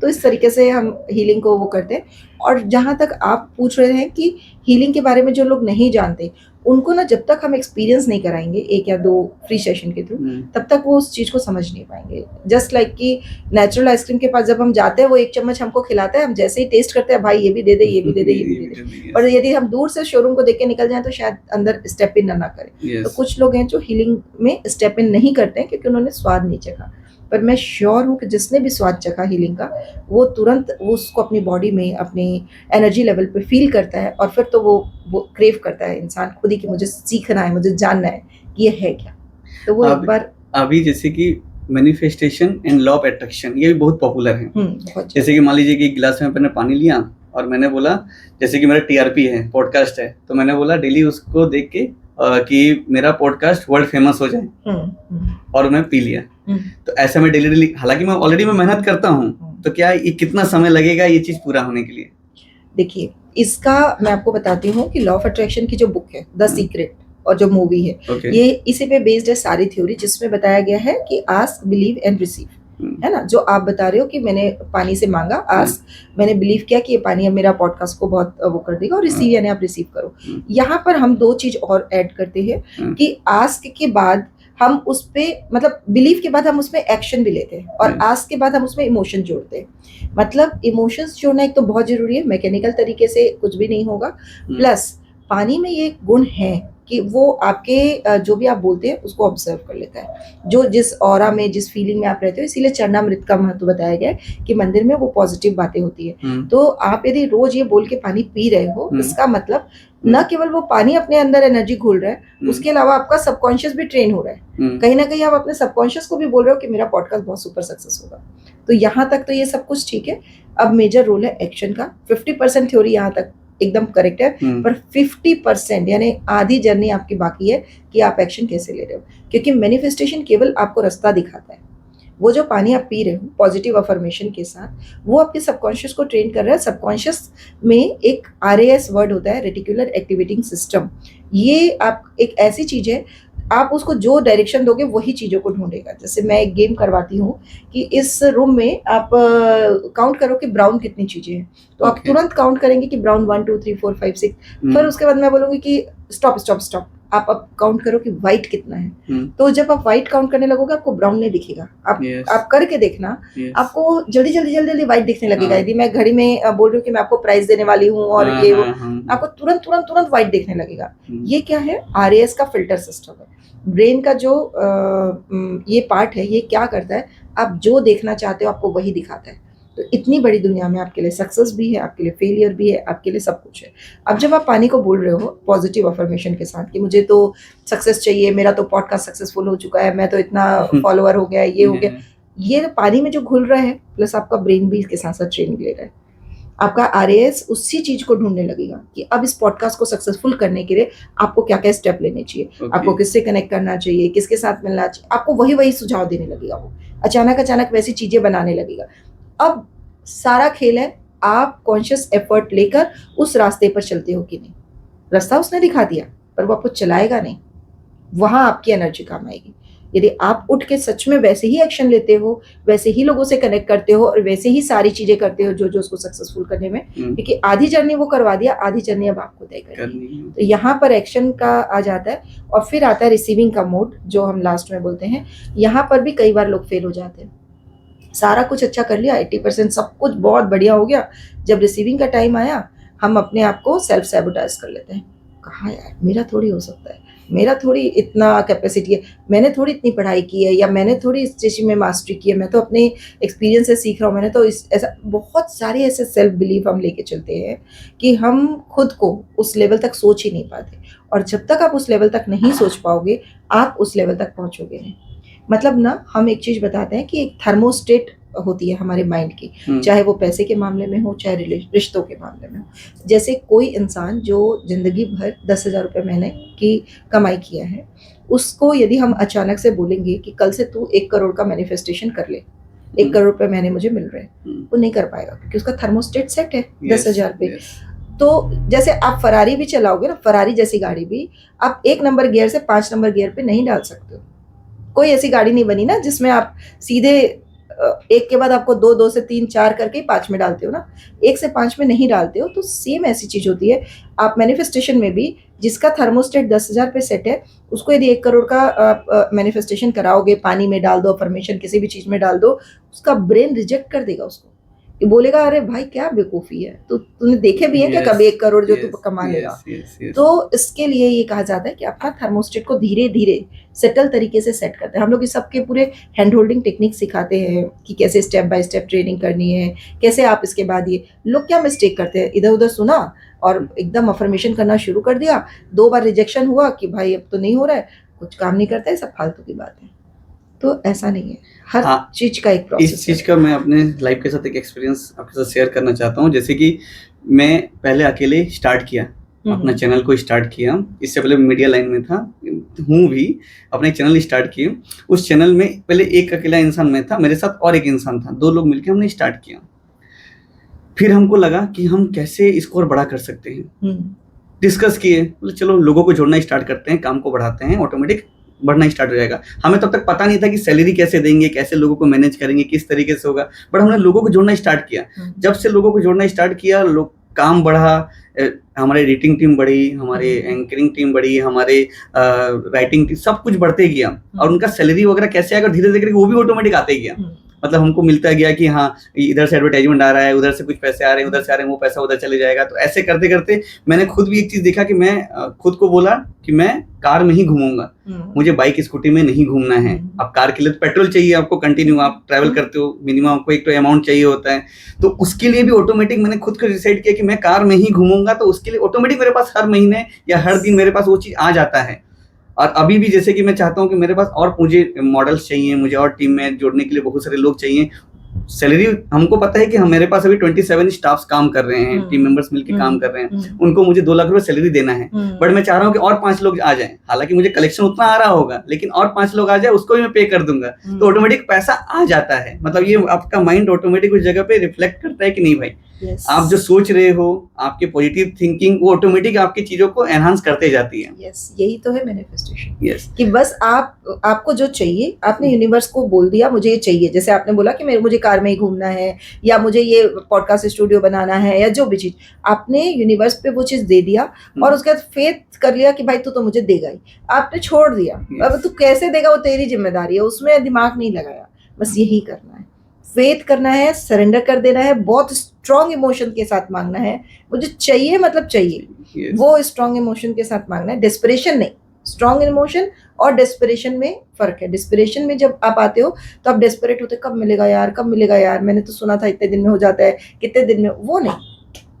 [SPEAKER 2] तो इस तरीके से हम हीलिंग को वो करते हैं। और जहाँ तक आप पूछ रहे हैं कि हीलिंग के बारे में जो लोग नहीं जानते, उनको ना जब तक हम एक्सपीरियंस नहीं कराएंगे 1 या 2 फ्री सेशन के थ्रू, तब तक वो उस चीज़ को समझ नहीं पाएंगे। जस्ट लाइक कि नेचुरल आइसक्रीम के पास जब हम जाते हैं, वो 1 चम्मच हमको खिलाता है, हम जैसे ही टेस्ट करते हैं, भाई ये भी दे दे, ये भी दे दे, ये भी दे दे। पर यदि हम दूर से शोरूम को देख के निकल जाएं तो शायद अंदर स्टेप इन ना करें। तो कुछ लोग हैं जो हीलिंग में स्टेप इन नहीं करते हैं क्योंकि उन्होंने स्वाद नहीं चखा। पर मैं श्योर हूँ कि जिसने भी स्वाद चखा हीलिंग का, वो तुरंत वो उसको अपनी बॉडी में, अपनी एनर्जी लेवल पे फील करता है, और फिर तो वो क्रेव करता है इंसान खुद ही कि मुझे सीखना है, मुझे जानना है कि ये है क्या। तो वो एक बार
[SPEAKER 1] अभी जैसे कि manifestation and law of attraction ये भी बहुत पॉपुलर है। जैसे कि मान लीजिए कि एक गिलास में मैंने पानी लिया और मैंने बोला, जैसे कि मेरा टीआरपी है, पॉडकास्ट है, तो मैंने बोला डेली उसको देख के कि मेरा पॉडकास्ट वर्ल्ड फेमस हो जाए, और मैं पी लिया। तो ऐसा मैं डेली, हालांकि मैं ऑलरेडी मेहनत करता हूँ, तो क्या ये कितना समय लगेगा ये चीज पूरा होने के लिए?
[SPEAKER 2] देखिए, इसका मैं आपको बताती हूँ कि लॉ ऑफ अट्रैक्शन की जो बुक है द सीक्रेट और जो मूवी है, ये इसी पे बेस्ड है सारी थ्योरी, जिसमें बताया गया है कि आस्क, बिलीव एंड रिसीव, है ना। जो आप बता रहे हो कि मैंने पानी से मांगा, आस्क, मैंने बिलीव किया कि ये पानी अब मेरा पॉडकास्ट को बहुत वो कर देगा, और रिसीव यानी आप रिसीव करो। यहाँ पर हम 2 चीज और ऐड करते हैं कि आस्क के बाद हम उस पे, मतलब बिलीव के बाद हम उसमें एक्शन भी लेते हैं, और आस्क के बाद हम उसमें इमोशन जोड़ते हैं। मतलब इमोशंस जोड़ना एक तो बहुत जरूरी है, मैकेनिकल तरीके से कुछ भी नहीं होगा। प्लस पानी में ये गुण है कि वो आपके जो भी आप बोलते हैं उसको ऑब्जर्व कर लेता है, जो जिस ऑरा में, जिस फीलिंग में आप रहते हो। इसीलिए चरणामृत का महत्व बताया गया है कि मंदिर में वो पॉजिटिव बातें होती है। तो आप यदि रोज ये बोल के पानी पी रहे हो, इसका मतलब न केवल वो पानी अपने अंदर एनर्जी घोल रहा है, उसके अलावा आपका सबकॉन्शियस भी ट्रेन हो रहा है। कहीं ना कहीं आप अपने सबकॉन्शियस को भी बोल रहे हो कि मेरा पॉडकास्ट बहुत सुपर सक्सेस होगा। तो यहाँ तक तो ये सब कुछ ठीक है। अब मेजर रोल है एक्शन का। 50% थ्योरी यहाँ तक एकदम करेक्ट है, पर 50% यानी आधी जर्नी आपकी बाकी है कि आप एक्शन कैसे ले रहे हो। क्योंकि मैनिफेस्टेशन केवल आपको रास्ता दिखाता है, वो जो पानी आप पी रहे हो पॉजिटिव अफर्मेशन के साथ, वो आपके सबकॉन्शियस को ट्रेन कर रहा है। सबकॉन्शियस में एक RAS वर्ड होता है, रेटिकुलर एक्टिवेटिंग सिस्टम। ये आप एक ऐसी चीज है, आप उसको जो डायरेक्शन दोगे वही चीजों को ढूंढेगा। जैसे मैं एक गेम करवाती हूँ कि इस रूम में आप काउंट करो कि ब्राउन कितनी चीजें हैं, तो आप तुरंत काउंट करेंगे कि ब्राउन 1 2 3 4 5 6। फिर उसके बाद मैं बोलूंगी कि स्टॉप स्टॉप स्टॉप, आप अब काउंट करो कि व्हाइट कितना है। तो जब आप व्हाइट काउंट करने लगोगे आपको ब्राउन नहीं दिखेगा। आप करके देखना, आपको जल्दी जल्दी जल्दी जल्दी व्हाइट दिखने लगेगा। यदि मैं घड़ी में बोल रही हूँ कि मैं आपको प्राइस देने वाली हूँ और ये वो, आपको तुरंत तुरंत तुरंत व्हाइट दिखने लगेगा। ये क्या है? RAS का फिल्टर सिस्टम है। ब्रेन का जो ये पार्ट है, ये क्या करता है, आप जो देखना चाहते हो आपको वही दिखाता है। तो इतनी बड़ी दुनिया में आपके लिए सक्सेस भी है, आपके लिए फेलियर भी है, आपके लिए सब कुछ है। अब जब आप पानी को बोल रहे हो पॉजिटिव अफर्मेशन के साथ कि मुझे तो सक्सेस चाहिए, मेरा तो पॉडकास्ट सक्सेसफुल हो चुका है, मैं तो इतना फॉलोअर हो गया, ये हो गया, ये पानी में जो घुल रहा है, प्लस आपका ब्रेन भी इसके साथ साथ ट्रेनिंग ले रहा है। आपका RAS उसी चीज को ढूंढने लगेगा कि अब इस पॉडकास्ट को सक्सेसफुल करने के लिए आपको क्या क्या स्टेप लेने चाहिए, आपको किससे कनेक्ट करना चाहिए, किसके साथ मिलना चाहिए, आपको वही वही सुझाव देने लगेगा। वो अचानक वैसी चीजें बनाने लगेगा। अब सारा खेल है आप कॉन्शियस एफर्ट लेकर उस रास्ते पर चलते हो कि नहीं। रास्ता उसने दिखा दिया पर वो आपको चलाएगा नहीं, वहां आपकी एनर्जी काम आएगी। यदि आप उठ के सच में वैसे ही एक्शन लेते हो, वैसे ही लोगों से कनेक्ट करते हो और वैसे ही सारी चीजें करते हो जो जो उसको सक्सेसफुल करने में, क्योंकि आधी जर्नी वो करवा दिया, आधी जर्नी अब आपको तय करनी है। तो यहाँ पर एक्शन का आ जाता है और फिर आता है रिसीविंग का मोड, जो हम लास्ट में बोलते हैं। यहाँ पर भी कई बार लोग फेल हो जाते हैं। सारा कुछ अच्छा कर लिया, 80% सब कुछ बहुत बढ़िया हो गया, जब रिसीविंग का टाइम आया हम अपने आप को सेल्फ सैबोटाइज कर लेते हैं। कहाँ यार, मेरा थोड़ी हो सकता है, मेरा थोड़ी इतना कैपेसिटी है, मैंने थोड़ी इतनी पढ़ाई की है, या मैंने थोड़ी इस चीज़ में मास्टरी की है, मैं तो अपने एक्सपीरियंस से सीख रहा हूँ, मैंने तो इस ऐसा बहुत सारे ऐसे सेल्फ बिलीफ हम लेके चलते हैं कि हम खुद को उस लेवल तक सोच ही नहीं पाते। और जब तक आप उस लेवल तक नहीं सोच पाओगे, आप उस लेवल तक पहुँचोगे नहीं। मतलब ना, हम एक चीज़ बताते हैं कि एक थर्मोस्टेट होती है हमारे माइंड की, चाहे वो पैसे के मामले में हो, चाहे रिश्तों के मामले में हो। जैसे कोई इंसान जो जिंदगी भर 10,000 रुपये महीने की कमाई किया है, उसको यदि हम अचानक से बोलेंगे कि कल से तू 1 करोड़ का मैनिफेस्टेशन कर ले, 1 करोड़ रुपये महीने मुझे मिल रहे हैं, वो नहीं कर पाएगा क्योंकि उसका थर्मोस्टेट सेट है 10,000 पे। तो जैसे आप फरारी भी चलाओगे ना, फरारी जैसी गाड़ी भी आप 1 नंबर गियर से 5 नंबर गियर पे नहीं डाल सकते हो। कोई ऐसी गाड़ी नहीं बनी ना जिसमें आप सीधे 1 के बाद आपको 2, 2 से 3, 4 करके 5 में डालते हो ना, 1 से 5 में नहीं डालते हो। तो सेम ऐसी चीज होती है आप मैनिफेस्टेशन में भी, जिसका थर्मोस्टेट 10,000 पे सेट है, उसको यदि 1 करोड़ का मैनिफेस्टेशन कराओगे, पानी में डाल दो, अफर्मेशन किसी भी चीज में डाल दो, उसका ब्रेन रिजेक्ट कर देगा उसको, कि बोलेगा अरे भाई क्या बेवकूफ़ी है, तो तूने देखे भी है क्या कभी 1 करोड़ जो तू कमा लेगा। तो इसके लिए ये कहा जाता है कि अपना थर्मोस्टेट को धीरे धीरे सेटल तरीके से सेट करते हैं। हम लोग इस सबके पूरे हैंड होल्डिंग टेक्निक सिखाते हैं कि कैसे स्टेप बाय स्टेप ट्रेनिंग करनी है, कैसे आप इसके बाद ये लोग क्या मिस्टेक करते हैं, इधर उधर सुना और एकदम अफर्मेशन करना शुरू कर दिया, 2 बार रिजेक्शन हुआ कि भाई अब तो नहीं हो रहा है, कुछ काम नहीं करता है, सब फालतू की बात है। तो ऐसा नहीं है, हर चीज का एक प्रोसेस।
[SPEAKER 1] इस चीज का मैं अपने लाइफ के साथ एक एक्सपीरियंस आपके साथ शेयर करना चाहता हूँ। जैसे कि मैं पहले अकेले स्टार्ट किया, अपना चैनल को स्टार्ट किया। इससे पहले मीडिया लाइन में था, हूँ भी, अपने चैनल स्टार्ट किए। उस चैनल में पहले एक अकेला इंसान मैं था, मेरे साथ और एक इंसान था, 2 लोग मिलकर हमने स्टार्ट किया। फिर हमको लगा कि हम कैसे इसको और बड़ा कर सकते हैं। डिस्कस किए, बोले चलो लोगों को जोड़ना स्टार्ट करते हैं, काम को बढ़ाते हैं, ऑटोमेटिक बढ़ना स्टार्ट हो जाएगा। हमें तब तक पता नहीं था कि सैलरी कैसे देंगे, कैसे लोगों को मैनेज करेंगे, किस तरीके से होगा, बट हमने लोगों को जोड़ना स्टार्ट किया। जब से लोगों को जोड़ना स्टार्ट किया, लोग काम बढ़ा, हमारी एडिटिंग टीम बढ़ी, हमारे एंकरिंग टीम बढ़ी, हमारे राइटिंग टीम, सब कुछ बढ़ते गया। और उनका सैलरी वगैरह कैसे आएगा धीरे धीरे वो भी ऑटोमेटिक आते गया। मतलब हमको मिलता गया कि हाँ इधर से एडवर्टाइजमेंट आ रहा है, उधर से कुछ पैसे आ रहे हैं, उधर से आ रहे हैं, वो पैसा उधर चले जाएगा। तो ऐसे करते करते मैंने खुद भी एक चीज देखा कि मैं खुद को बोला कि मैं कार में ही घूमूंगा, मुझे बाइक स्कूटी में नहीं घूमना है। अब कार के लिए तो पेट्रोल चाहिए आपको, कंटिन्यू आप ट्रैवल करते हो, मिनिमम आपको एक तो अमाउंट चाहिए होता है। तो उसके लिए भी ऑटोमेटिक मैंने खुद को डिसाइड किया कि मैं कार में ही घूमूंगा। तो उसके लिए ऑटोमेटिक मेरे पास हर महीने या हर दिन मेरे पास वो चीज आ जाता है। और अभी भी जैसे कि मैं चाहता हूँ कि मेरे पास और मुझे मॉडल्स चाहिए, मुझे और टीम में जोड़ने के लिए बहुत सारे लोग चाहिए। सैलरी हमको पता है कि हम मेरे पास अभी 27 स्टाफ्स काम कर रहे हैं, टीम मेंबर्स मिलकर काम कर रहे हैं, उनको मुझे 2 लाख रुपए सैलरी देना है। बट मैं चाह रहा हूँ कि और 5 लोग आ जाएं। हालांकि मुझे कलेक्शन उतना आ रहा होगा, लेकिन और 5 लोग आ जाए उसको भी मैं पे कर दूंगा। तो ऑटोमेटिक पैसा आ जाता है। मतलब ये आपका माइंड ऑटोमेटिक उस जगह पे रिफ्लेक्ट करता है कि नहीं भाई, आप जो सोच रहे हो, आपके पॉजिटिव थिंकिंग, वो ऑटोमेटिक आपकी चीजों को एनहांस करते जाती है।
[SPEAKER 2] यही तो है मैनिफेस्टेशन। कि बस आपको जो चाहिए, आपने यूनिवर्स को बोल दिया मुझे ये चाहिए। जैसे आपने बोला कि मुझे कार में ही घूमना है, या मुझे ये पॉडकास्ट स्टूडियो बनाना है, या जो भी चीज, आपने यूनिवर्स पे वो चीज दे दिया और उसके बाद फेथ कर लिया कि भाई तू तो मुझे देगा ही। आपने छोड़ दिया, अब तू कैसे देगा वो तेरी जिम्मेदारी है, उसमें दिमाग नहीं लगाया। बस यही करना है, फेथ करना है, सरेंडर कर देना है, बहुत स्ट्रॉन्ग इमोशन के साथ मांगना है। मुझे चाहिए मतलब चाहिए, वो स्ट्रॉन्ग इमोशन के साथ मांगना है, डेस्परेशन नहीं। स्ट्रॉन्ग इमोशन और डेस्परेशन में फर्क है। डेस्परेशन में जब आप आते हो तो आप डेस्परेट होते, कब मिलेगा यार, कब मिलेगा यार, मैंने तो सुना था इतने दिन में हो जाता है, कितने दिन में। वो नहीं,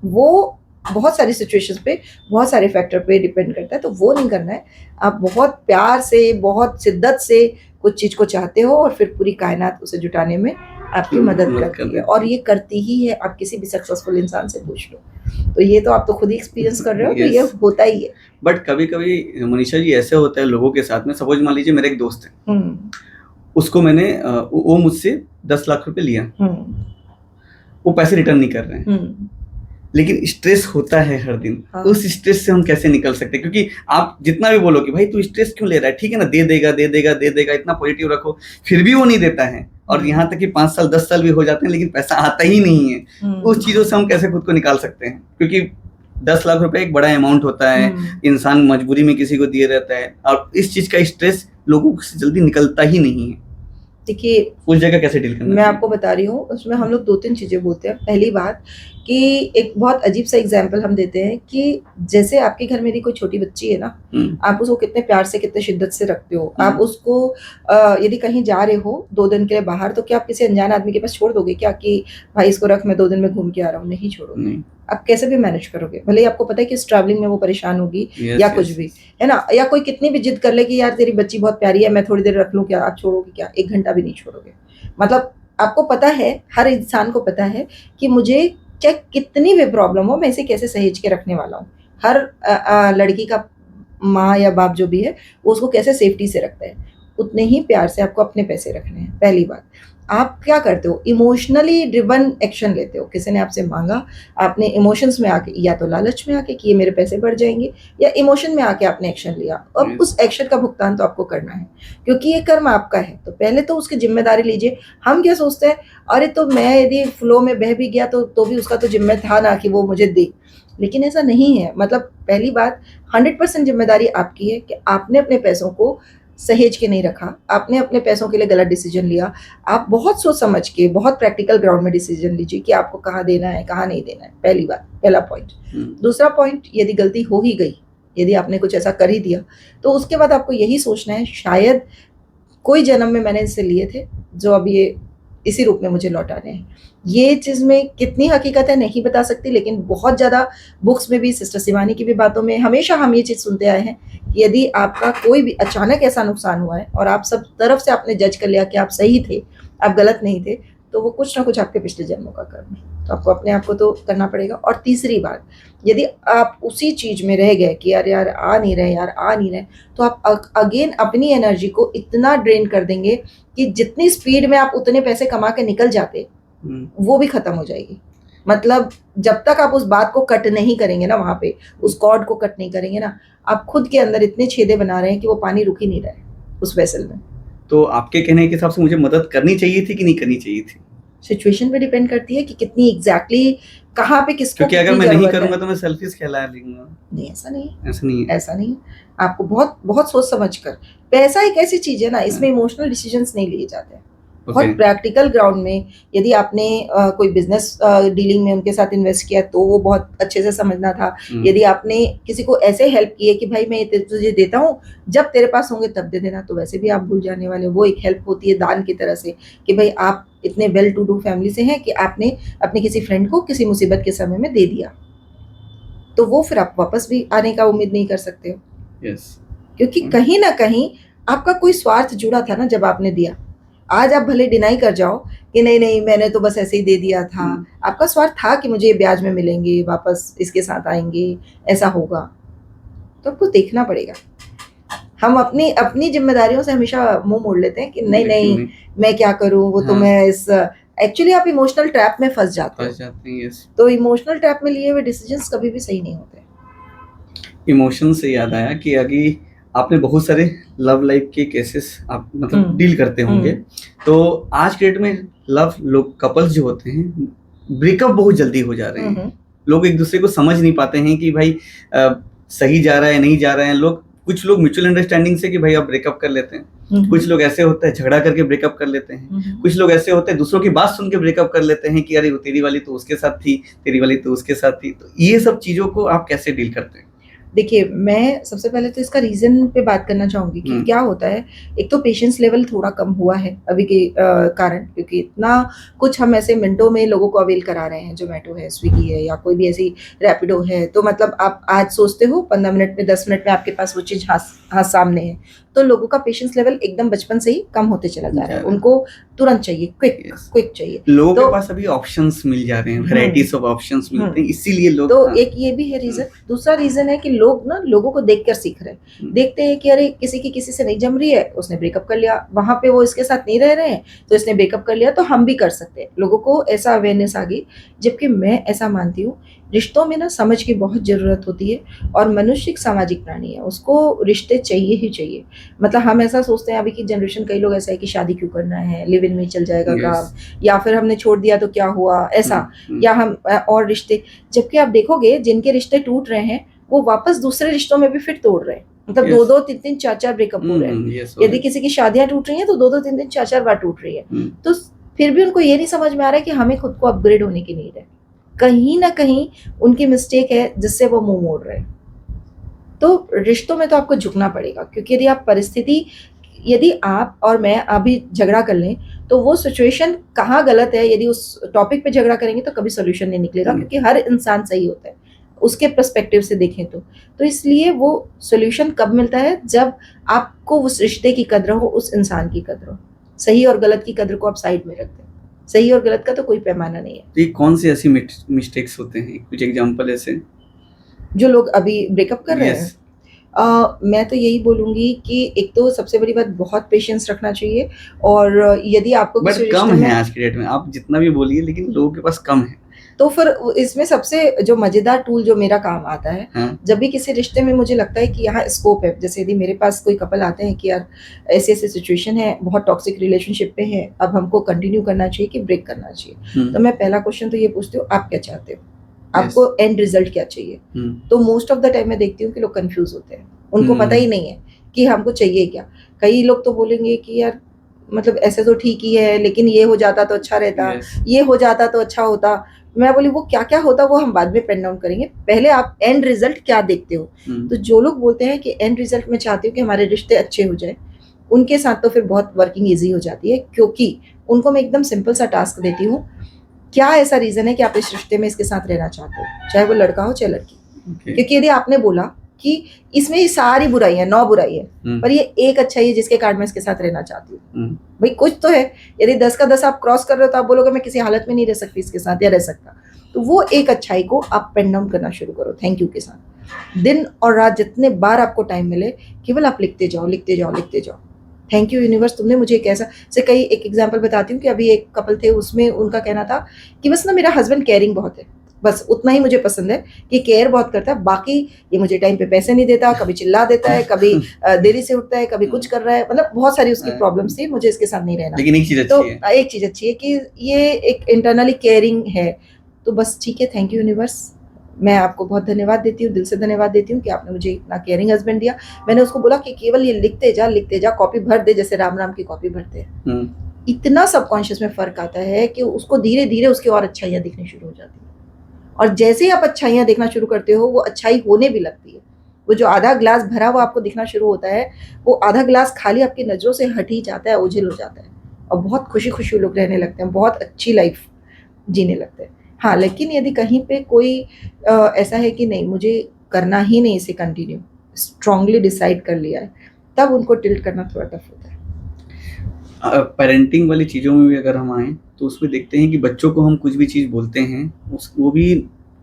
[SPEAKER 2] वो बहुत सारी सिचुएशंस पे, बहुत सारे फैक्टर पे डिपेंड करता है। तो वो नहीं करना है। आप बहुत प्यार से, बहुत शिद्दत से कुछ चीज को चाहते हो और फिर पूरी कायनात उसे जुटाने में आपकी मदद करती है, और ये करती ही है। आप किसी भी सक्सेसफुल इंसान से पूछ लो, तो ये तो आप तो खुद ही एक्सपीरियंस कर रहे हो। तो ये होता ही है।
[SPEAKER 1] बट कभी कभी मनीषा जी ऐसे होता है लोगों के साथ में। सपोज मान लीजिए मेरा एक दोस्त है, उसको मैंने वो मुझसे 10 लाख रुपए लिया, वो पैसे रिटर्न नहीं कर रहे हैं। लेकिन स्ट्रेस होता है हर दिन।
[SPEAKER 2] हाँ।
[SPEAKER 1] उस स्ट्रेस से हम कैसे निकल सकते हैं? क्योंकि आप जितना भी बोलो कि भाई तू स्ट्रेस क्यों ले रहा है, ठीक है ना, दे देगा दे देगा दे देगा, इतना पॉजिटिव रखो, फिर भी वो नहीं देता है। और यहाँ तक कि 5 साल 10 साल भी हो जाते हैं लेकिन पैसा आता ही नहीं है। उस चीजों से हम कैसे खुद को निकाल सकते हैं? क्योंकि 10 लाख रुपए एक बड़ा अमाउंट होता है, इंसान मजबूरी में किसी को दिए रहता है, और इस चीज का स्ट्रेस लोगों से जल्दी निकलता ही नहीं है।
[SPEAKER 2] देखिए,
[SPEAKER 1] उस जगह कैसे डील करना
[SPEAKER 2] मैं
[SPEAKER 1] चाहिए?
[SPEAKER 2] आपको बता रही हूँ, उसमें हम लोग 2-3 चीज़ें बोलते हैं। पहली बात कि एक बहुत अजीब सा एग्जाम्पल हम देते हैं कि जैसे आपके घर में यदि कोई छोटी बच्ची है ना, आप उसको कितने प्यार से कितने शिद्दत से रखते हो। आप उसको यदि कहीं जा रहे हो 2 दिन के लिए बाहर, तो क्या आप किसी अनजान आदमी के पास छोड़ दोगे क्या कि भाई इसको रख, मैं 2 दिन में घूम के आ रहा हूँ? नहीं छोड़ोगे।
[SPEAKER 1] नहीं।
[SPEAKER 2] आप कैसे भी मैनेज करोगे, भले ही आपको पता है कि इस ट्रैवलिंग में वो परेशान होगी
[SPEAKER 1] Yes,
[SPEAKER 2] या
[SPEAKER 1] yes.
[SPEAKER 2] कुछ भी, है ना। या कोई कितनी भी जिद कर ले कि यार तेरी बच्ची बहुत प्यारी है, मैं थोड़ी देर रख लूँ क्या, आप छोड़ोगे क्या? 1 घंटा भी नहीं छोड़ोगे। मतलब आपको पता है, हर इंसान को पता है कि मुझे चाहे कितनी भी प्रॉब्लम हो, मैं इसे कैसे सहेज के रखने वाला हूँ। हर लड़की का माँ या बाप जो भी है, वो उसको कैसे सेफ्टी से रखता है। उतने ही प्यार से आपको अपने पैसे रखने हैं। पहली बात, आप क्या करते हो? इमोशनली ड्रिवन एक्शन लेते हो। किसी ने आपसे मांगा, आपने इमोशंस में आके, या तो लालच में आके कि ये मेरे पैसे बढ़ जाएंगे, या इमोशन में आके आपने एक्शन लिया। अब उस एक्शन का भुगतान तो आपको करना है, क्योंकि ये कर्म आपका है। तो पहले तो उसकी जिम्मेदारी लीजिए। हम क्या सोचते हैं, अरे तो मैं यदि फ्लो में बह भी गया तो भी उसका तो जिम्मे था ना कि वो मुझे दे। लेकिन ऐसा नहीं है। मतलब पहली बात, 100% जिम्मेदारी आपकी है कि आपने अपने पैसों को सहेज के नहीं रखा, आपने अपने पैसों के लिए गलत डिसीजन लिया। आप बहुत सोच समझ के, बहुत प्रैक्टिकल ग्राउंड में डिसीजन लीजिए कि आपको कहाँ देना है, कहाँ नहीं देना है। पहली बात, पहला पॉइंट। दूसरा पॉइंट, यदि गलती हो ही गई, यदि आपने कुछ ऐसा कर ही दिया, तो उसके बाद आपको यही सोचना है, शायद कोई जन्म में मैंने इससे लिए थे जो अब ये इसी रूप में मुझे लौटाने हैं। ये चीज़ में कितनी हकीकत है नहीं बता सकती, लेकिन बहुत ज़्यादा बुक्स में भी, सिस्टर शिवानी की भी बातों में हमेशा हम ये चीज़ सुनते आए हैं कि यदि आपका कोई भी अचानक ऐसा नुकसान हुआ है और आप सब तरफ से आपने जज कर लिया कि आप सही थे, आप गलत नहीं थे, तो वो कुछ ना कुछ आपके पिछले जन्मों का कर्म है। तो आपको अपने आप को तो करना पड़ेगा। और तीसरी बात, यदि आप उसी चीज़ में रह गए कि यार यार आ नहीं रहे, तो आप अगेन अपनी एनर्जी को इतना ड्रेन कर देंगे कि जितनी स्पीड में आप उतने पैसे कमा के निकल जाते, वो भी खत्म हो जाएगी। मतलब जब तक आप उस बात को कट नहीं करेंगे ना, वहाँ पे उस कॉर्ड को कट नहीं करेंगे ना, आप खुद के अंदर इतने छेदे बना रहे हैं कि वो पानी रुक ही नहीं रहा है उस वेसल में।
[SPEAKER 1] तो आपके कहने के हिसाब से मुझे मदद करनी चाहिए थी कि नहीं करनी चाहिए थी?
[SPEAKER 2] सिचुएशन पे डिपेंड करती है कि कितनी एग्जैक्टली कहाँ पे किसको,
[SPEAKER 1] क्योंकि अगर मैं नहीं करूंगा तो मैं सेल्फिश कहला लूंगा।
[SPEAKER 2] नहीं, ऐसा नहीं है।
[SPEAKER 1] ऐसा नहीं है।
[SPEAKER 2] आपको बहुत बहुत सोच समझ कर, पैसा एक ऐसी चीज है ना, इसमें इमोशनल डिसीजंस नहीं लिए जाते हैं। बहुत प्रैक्टिकल ग्राउंड में, यदि आपने कोई बिजनेस डीलिंग में उनके साथ इन्वेस्ट किया तो वो बहुत अच्छे से समझना था। यदि आपने किसी को ऐसे हेल्प की है कि भाई मैं ये तुझे देता हूँ, जब तेरे पास होंगे तब दे देना, तो वैसे भी आप भूल जाने वाले। वो एक हेल्प होती है दान की तरह से, कि भाई आप इतने वेल टू डू फैमिली से हैं कि आपने अपने किसी फ्रेंड को किसी मुसीबत के समय में दे दिया, तो वो फिर आप वापस भी आने का उम्मीद नहीं कर सकते हो। क्योंकि कहीं ना कहीं आपका कोई स्वार्थ जुड़ा था ना जब आपने दिया। आज आप भले डिनाई कर जाओ कि नहीं मैंने तो बस ऐसे ही दे दिया था, आपका स्वार्थ था कि मुझे ब्याज में मिलेंगे, वापस इसके साथ आएंगे, ऐसा होगा। तो आपको देखना पड़ेगा। हम अपनी जिम्मेदारियों से हमेशा मुंह मोड़ लेते हैं कि नहीं मैं क्या करूं, वो तो मैं इस एक्चुअली आप इमोशनल ट्रैप में फंस जाते हैं। तो इमोशनल ट्रैप में लिए हुए डिसीजंस कभी भी सही नहीं होते।
[SPEAKER 1] इमोशन से याद आया कि अभी आपने बहुत सारे लव लाइफ के केसेस आप मतलब डील करते होंगे, तो आज के डेट में लव लोग कपल्स जो होते हैं, ब्रेकअप बहुत जल्दी हो जा रहे हैं। लोग एक दूसरे को समझ नहीं पाते हैं कि भाई सही जा रहा है नहीं जा रहा है। कुछ लोग म्यूचुअल अंडरस्टैंडिंग से कि भाई आप ब्रेकअप कर लेते हैं, कुछ लोग ऐसे होते हैं झगड़ा करके ब्रेकअप कर लेते हैं, कुछ लोग ऐसे होते हैं दूसरों की बात सुन के ब्रेकअप कर लेते हैं कि अरे वो तेरी वाली तो उसके साथ थी, तेरी वाली तो उसके साथ थी। तो ये सब चीजों को आप कैसे डील करते हैं?
[SPEAKER 2] देखिए, मैं सबसे पहले तो इसका रीज़न पे बात करना चाहूँगी कि क्या होता है। एक तो पेशेंस लेवल थोड़ा कम हुआ है अभी के कारण, क्योंकि इतना कुछ हम ऐसे मिनटों में लोगों को अवेल करा रहे हैं। जोमेटो है, स्विगी है, या कोई भी ऐसी रैपिडो है, तो मतलब आप आज सोचते हो 15 मिनट में 10 मिनट में आपके पास वो चीज़ हाथ सामने है। तो लोगों का पेशेंस लेवल एकदम बचपन से ही कम होते चला जा रहा है। उनको तुरंत चाहिए, क्विक चाहिए।
[SPEAKER 1] लोगों के पास अभी ऑप्शंस मिल जा रहे हैं, वैरायटीज ऑफ ऑप्शंस मिलते हैं, इसीलिए लोग।
[SPEAKER 2] तो एक ये भी है रीज़न। दूसरा रीज़न है कि लोग ना लोगों को देख कर सीख रहे हैं, देखते हैं कि अरे किसी की किसी से नहीं जम रही है, उसने ब्रेकअप कर लिया, वहां पे वो इसके साथ नहीं रह रहे हैं तो इसने ब्रेकअप कर लिया तो हम भी कर सकते हैं। लोगों को ऐसा अवेयरनेस आ गई, जबकि मैं ऐसा मानती हूँ रिश्तों में ना समझ की बहुत ज़रूरत होती है, और मनुष्य एक सामाजिक प्राणी है, उसको रिश्ते चाहिए ही चाहिए। मतलब हम ऐसा सोचते हैं, अभी की जनरेशन कई लोग ऐसा है कि शादी क्यों करना है, लिव इन में चल जाएगा काम, या फिर हमने छोड़ दिया तो क्या हुआ ऐसा, या हम और रिश्ते। जबकि आप देखोगे जिनके रिश्ते टूट रहे हैं वो वापस दूसरे रिश्तों में भी फिर तोड़ रहे हैं, मतलब दो दो तीन तीन चार चार ब्रेकअप हो रहे हैं। यदि किसी की शादियां टूट रही हैं तो दो दो तीन तीन चार चार बार टूट रही है। तो फिर भी उनको ये नहीं समझ में आ रहा है कि हमें खुद को अपग्रेड होने की नीड है। कहीं ना कहीं उनकी मिस्टेक है जिससे वो मुंह मोड़ रहे हैं। तो रिश्तों में तो आपको झुकना पड़ेगा, क्योंकि यदि आप और मैं अभी झगड़ा कर लें तो वो सिचुएशन कहाँ गलत है, यदि उस टॉपिक पे झगड़ा करेंगे तो कभी सोल्यूशन नहीं निकलेगा, क्योंकि हर इंसान सही होता है उसके पर्सपेक्टिव से देखें तो इसलिए वो सोल्यूशन कब मिलता है, जब आपको उस रिश्ते की कदर हो, उस इंसान की कदर हो। सही और गलत की कदर को आप साइड में रख दें, सही और गलत का तो कोई पैमाना नहीं है।
[SPEAKER 1] तो ये कौन सी ऐसी मिस्टेक्स होते हैं, कुछ एग्जांपल ऐसे
[SPEAKER 2] जो लोग अभी ब्रेकअप कर रहे हैं? मैं तो यही बोलूंगी कि एक तो सबसे बड़ी बात बहुत पेशेंस रखना चाहिए, और यदि आपको
[SPEAKER 1] बट
[SPEAKER 2] किसी
[SPEAKER 1] कम
[SPEAKER 2] रिश्ते में
[SPEAKER 1] है आज की डेट में, आप जितना भी बोलिए लेकिन लोगों के पास कम है।
[SPEAKER 2] तो फिर इसमें सबसे जो मजेदार टूल जो मेरा काम आता है,
[SPEAKER 1] हाँ,
[SPEAKER 2] जब भी किसी रिश्ते में मुझे लगता है कि यहाँ स्कोप है, जैसे यदि मेरे पास कोई कपल आते हैं कि यार ऐसी ऐसी सिचुएशन है, बहुत टॉक्सिक रिलेशनशिप पे है, अब हमको कंटिन्यू करना चाहिए कि ब्रेक करना चाहिए, तो मैं पहला क्वेश्चन तो ये पूछती हूँ, आप क्या चाहते हो, आपको एंड रिजल्ट क्या चाहिए? तो मोस्ट ऑफ द टाइम मैं देखती हूँ कि लोग कंफ्यूज होते हैं, उनको पता ही नहीं है कि हमको चाहिए क्या। कई लोग तो बोलेंगे कि यार मतलब ऐसे तो ठीक ही है, लेकिन ये हो जाता तो अच्छा रहता, ये हो जाता तो अच्छा होता। मैं बोली वो क्या क्या होता वो हम बाद में पेन डाउन करेंगे, पहले आप एंड रिजल्ट क्या देखते हो। तो जो लोग बोलते हैं कि एंड रिजल्ट में चाहती हूँ कि हमारे रिश्ते अच्छे हो जाए, उनके साथ तो फिर बहुत वर्किंग ईजी हो जाती है, क्योंकि उनको मैं एकदम सिंपल सा टास्क देती हूँ, क्या ऐसा रीजन है कि आप इस रिश्ते में इसके साथ रहना चाहते हो, चाहे वो लड़का हो चाहे लड़की। क्योंकि यदि आपने बोला कि इसमें ये सारी बुराई है, 9 बुराई है, पर ये एक अच्छाई है जिसके कारण मैं इसके साथ रहना चाहती हूँ, भाई कुछ तो है। यदि 10 का 10 आप क्रॉस कर रहे हो तो आप बोलोगे मैं किसी हालत में नहीं रह सकती इसके साथ या रह सकता, तो वो एक अच्छाई को आप पेन डाउन करना शुरू करो थैंक यू के साथ। दिन और रात जितने बार आपको टाइम मिले, केवल आप लिखते जाओ लिखते जाओ लिखते जाओ, थैंक यू यूनिवर्स, तुमने मुझे एक ऐसा से कई एक एग्जांपल बताती हूँ कि अभी एक कपल थे, उसमें उनका कहना था कि बस ना मेरा हस्बैंड केयरिंग बहुत है, बस उतना ही मुझे पसंद है कि केयर बहुत करता है, बाकी ये मुझे टाइम पे पैसे नहीं देता, कभी चिल्ला देता है, कभी देरी से उठता है, कभी कुछ कर रहा है, मतलब बहुत सारी उसकी प्रॉब्लम्स थी, मुझे इसके साथ नहीं रहना।
[SPEAKER 1] लेकिन एक चीज अच्छी
[SPEAKER 2] तो
[SPEAKER 1] है,
[SPEAKER 2] एक चीज अच्छी है कि ये एक इंटरनली केयरिंग है, तो बस ठीक है, थैंक यू यूनिवर्स, मैं आपको बहुत धन्यवाद देती हूँ, दिल से धन्यवाद देती हूँ कि आपने मुझे इतना केयरिंग हस्बैंड दिया। मैंने उसको बोला कि केवल ये लिखते जा कॉपी भर दे, जैसे राम राम की कॉपी भरते हैं। इतना सबकॉन्शियस में फर्क आता है कि उसको धीरे धीरे उसकी और अच्छाइयाँ दिखनी शुरू हो जाती है, और जैसे ही आप अच्छाइयाँ देखना शुरू करते हो वो अच्छाई होने भी लगती है। वो जो आधा ग्लास भरा हुआ आपको दिखना शुरू होता है, वो आधा ग्लास खाली आपकी नज़रों से हट ही जाता है, ओझल हो जाता है, और बहुत खुशी खुशी लोग रहने लगते हैं, बहुत अच्छी लाइफ जीने लगते हैं। हाँ, लेकिन यदि कहीं पे कोई ऐसा है कि नहीं मुझे करना ही नहीं इसे कंटिन्यू, स्ट्रांगली डिसाइड कर लिया है, तब उनको टिल्ट करना थोड़ा टफ होता है।
[SPEAKER 1] पेरेंटिंग वाली चीज़ों में भी अगर हम आएँ तो उसमें देखते हैं कि बच्चों को हम कुछ भी चीज़ बोलते हैं वो भी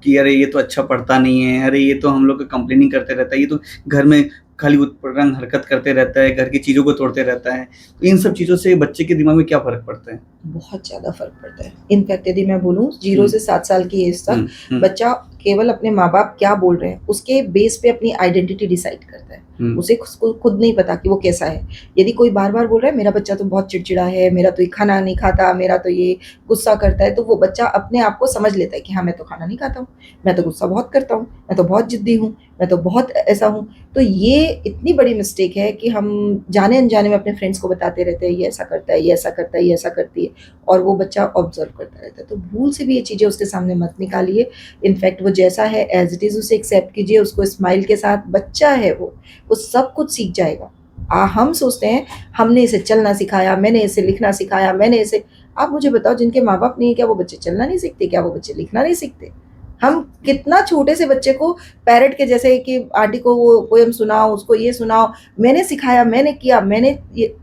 [SPEAKER 1] कि अरे ये तो अच्छा पढ़ता नहीं है, अरे ये तो हम लोग का कंप्लेनिंग करते रहता है, ये तो घर में खाली उत्पन्न हरकत करते रहता है, घर की चीज़ों को तोड़ते रहता है। तो इन सब चीज़ों से बच्चे के दिमाग में क्या फ़र्क पड़ता है?
[SPEAKER 2] बहुत ज़्यादा फ़र्क पड़ता है। इनफैक्ट यदि मैं बोलूँ 0 से 7 साल की एज तक बच्चा केवल अपने माँ-बाप क्या बोल रहे हैं, उसके बेस पे अपनी आइडेंटिटी डिसाइड करता है। उसे खुद नहीं पता कि वो कैसा है। यदि कोई बार-बार बोल रहा है मेरा बच्चा तो बहुत चिड़चिड़ा है, मेरा तो ये खाना नहीं खाता, मेरा तो ये गुस्सा करता है, तो वो बच्चा अपने आप को समझ लेता है कि हाँ, मैं तो खाना नहीं खाता हूँ, मैं तो गुस्सा बहुत करता हूँ, मैं तो बहुत ज़िद्दी हूँ, मैं तो बहुत ऐसा हूँ। तो ये इतनी बड़ी मिस्टेक है कि हम जाने-अनजाने में अपने फ्रेंड्स को बताते रहते हैं, ये ऐसा करता है, ये ऐसा करता है, ये ऐसा करती है, और वो बच्चा ऑब्जर्व करता रहता है। तो भूल से भी ये चीज़ें उसके सामने मत निकालिए। इनफैक्ट वो जैसा है एज़ इट इज़ उसे एक्सेप्ट कीजिए, उसको स्माइल के साथ, बच्चा है वो सब कुछ सीख जाएगा। हम सोचते हैं हमने इसे चलना सिखाया, मैंने इसे लिखना सिखाया, मैंने इसे, आप मुझे बताओ जिनके माँ-बाप नहीं है, क्या वो बच्चे चलना नहीं सीखते? क्या वो बच्चे लिखना नहीं सीखते? हम कितना छोटे से बच्चे को पैरट के जैसे कि आंटी को वो पोएम सुनाओ, उसको ये सुनाओ, मैंने सिखाया, मैंने किया, मैंने ये,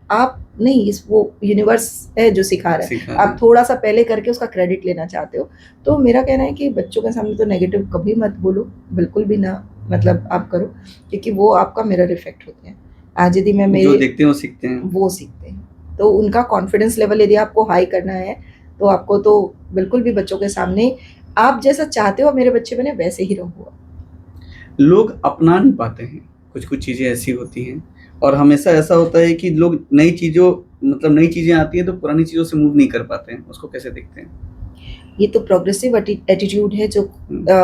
[SPEAKER 2] आप नहीं, इस वो यूनिवर्स है जो सिखा रहा है। आप थोड़ा-सा पहले करके उसका क्रेडिट लेना चाहते हो। तो मेरा कहना है कि बच्चों के सामने तो नेगेटिव कभी मत बोलो, बिल्कुल भी ना मतलब आप करो, क्योंकि वो आपका मिरर इफेक्ट होते हैं। आज यदि मैं
[SPEAKER 1] जो देखते हैं वो सीखते हैं।
[SPEAKER 2] वो सीखते हैं, तो उनका कॉन्फिडेंस लेवल यदि आपको हाई करना है तो आपको तो बिल्कुल भी बच्चों के सामने आप जैसा चाहते हो मेरे बच्चे बने वैसे ही रहो।
[SPEAKER 1] लोग अपना नहीं पाते हैं, कुछ कुछ चीज़ें ऐसी होती हैं, और हमेशा ऐसा होता है कि लोग नई चीज़ें आती हैं तो पुरानी चीज़ों से मूव नहीं कर पाते हैं। उसको कैसे देखते हैं?
[SPEAKER 2] ये तो प्रोग्रेसिव एटीट्यूड है जो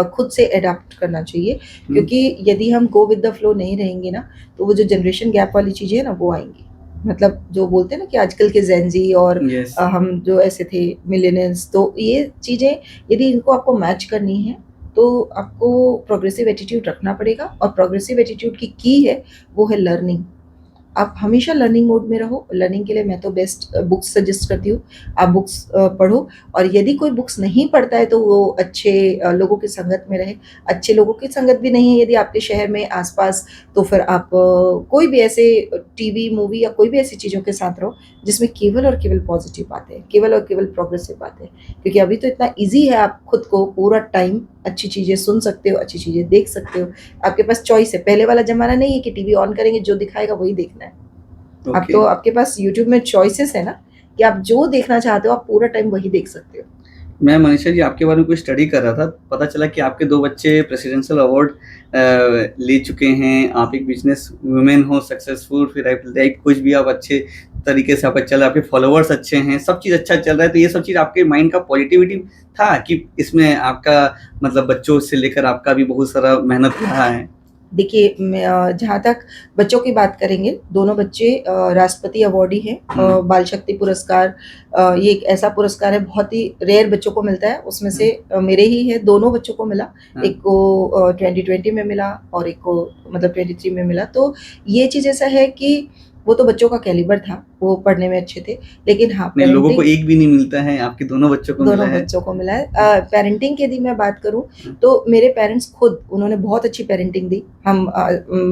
[SPEAKER 2] खुद से अडाप्ट करना चाहिए, क्योंकि यदि हम गो विद द फ्लो नहीं रहेंगे ना तो वो जो जनरेशन गैप वाली चीज़ें है ना वो आएंगी। मतलब जो बोलते हैं ना कि आजकल के जेनजी और
[SPEAKER 1] Yes.
[SPEAKER 2] हम जो ऐसे थे मिलेनियल्स, तो ये चीज़ें यदि इनको आपको मैच करनी है तो आपको प्रोग्रेसिव एटीट्यूड रखना पड़ेगा। और प्रोग्रेसिव एटीट्यूड की है वो है लर्निंग। आप हमेशा लर्निंग मोड में रहो। लर्निंग के लिए मैं तो बेस्ट बुक्स सजेस्ट करती हूँ, आप बुक्स पढ़ो। और यदि कोई बुक्स नहीं पढ़ता है तो वो अच्छे लोगों की संगत में रहे। अच्छे लोगों की संगत भी नहीं है यदि आपके शहर में आसपास, तो फिर आप कोई भी ऐसे टीवी मूवी या कोई भी ऐसी चीज़ों के साथ रहो जिसमें केवल और केवल पॉजिटिव बातें हैं, केवल और केवल प्रोग्रेसिव बातें हैं। क्योंकि अभी तो इतना ईजी है, आप खुद को पूरा टाइम अच्छी चीज़ें सुन सकते हो, अच्छी चीज़ें देख सकते हो। आपके पास चॉइस है। पहले वाला ज़माना नहीं है कि टीवी ऑन करेंगे जो दिखाएगा वही देखना है। अब
[SPEAKER 1] Okay.
[SPEAKER 2] तो आपके पास यूट्यूब में चॉइसेस है ना कि आप जो देखना चाहते हो आप पूरा टाइम वही देख सकते हो।
[SPEAKER 1] मैं मनीषा जी आपके बारे में कोई स्टडी कर रहा था, पता चला कि आपके 2 बच्चे प्रेसिडेंशियल अवार्ड ले चुके हैं। आप एक बिजनेस वुमेन हो, सक्सेसफुल, फिर लाइक कुछ भी आप अच्छे तरीके से आपका चल रहा है, आपके फॉलोअर्स अच्छे हैं, सब चीज़ अच्छा चल रहा है। तो ये सब चीज़ आपके माइंड का पॉजिटिविटी था कि इसमें आपका मतलब बच्चों से लेकर आपका भी बहुत सारा मेहनत रहा है?
[SPEAKER 2] देखिए, जहाँ तक बच्चों की बात करेंगे, दोनों बच्चे राष्ट्रपति अवार्डी हैं। बाल शक्ति पुरस्कार ये एक ऐसा पुरस्कार है, बहुत ही रेयर बच्चों को मिलता है। उसमें से मेरे ही है, दोनों बच्चों को मिला। एक को 2020 में मिला और एक को मतलब 23 में मिला। तो ये चीज़ ऐसा है कि वो तो बच्चों का कैलिबर था, वो पढ़ने में अच्छे थे। लेकिन हाँ,
[SPEAKER 1] नहीं, लोगों को
[SPEAKER 2] पेरेंटिंग
[SPEAKER 1] एक भी नहीं मिलता है, आपके दोनों बच्चों को मिला
[SPEAKER 2] दोनों
[SPEAKER 1] है।
[SPEAKER 2] बच्चों को मिला है। पेरेंटिंग की यदि मैं बात करूं तो मेरे पेरेंट्स खुद उन्होंने बहुत अच्छी पेरेंटिंग दी हम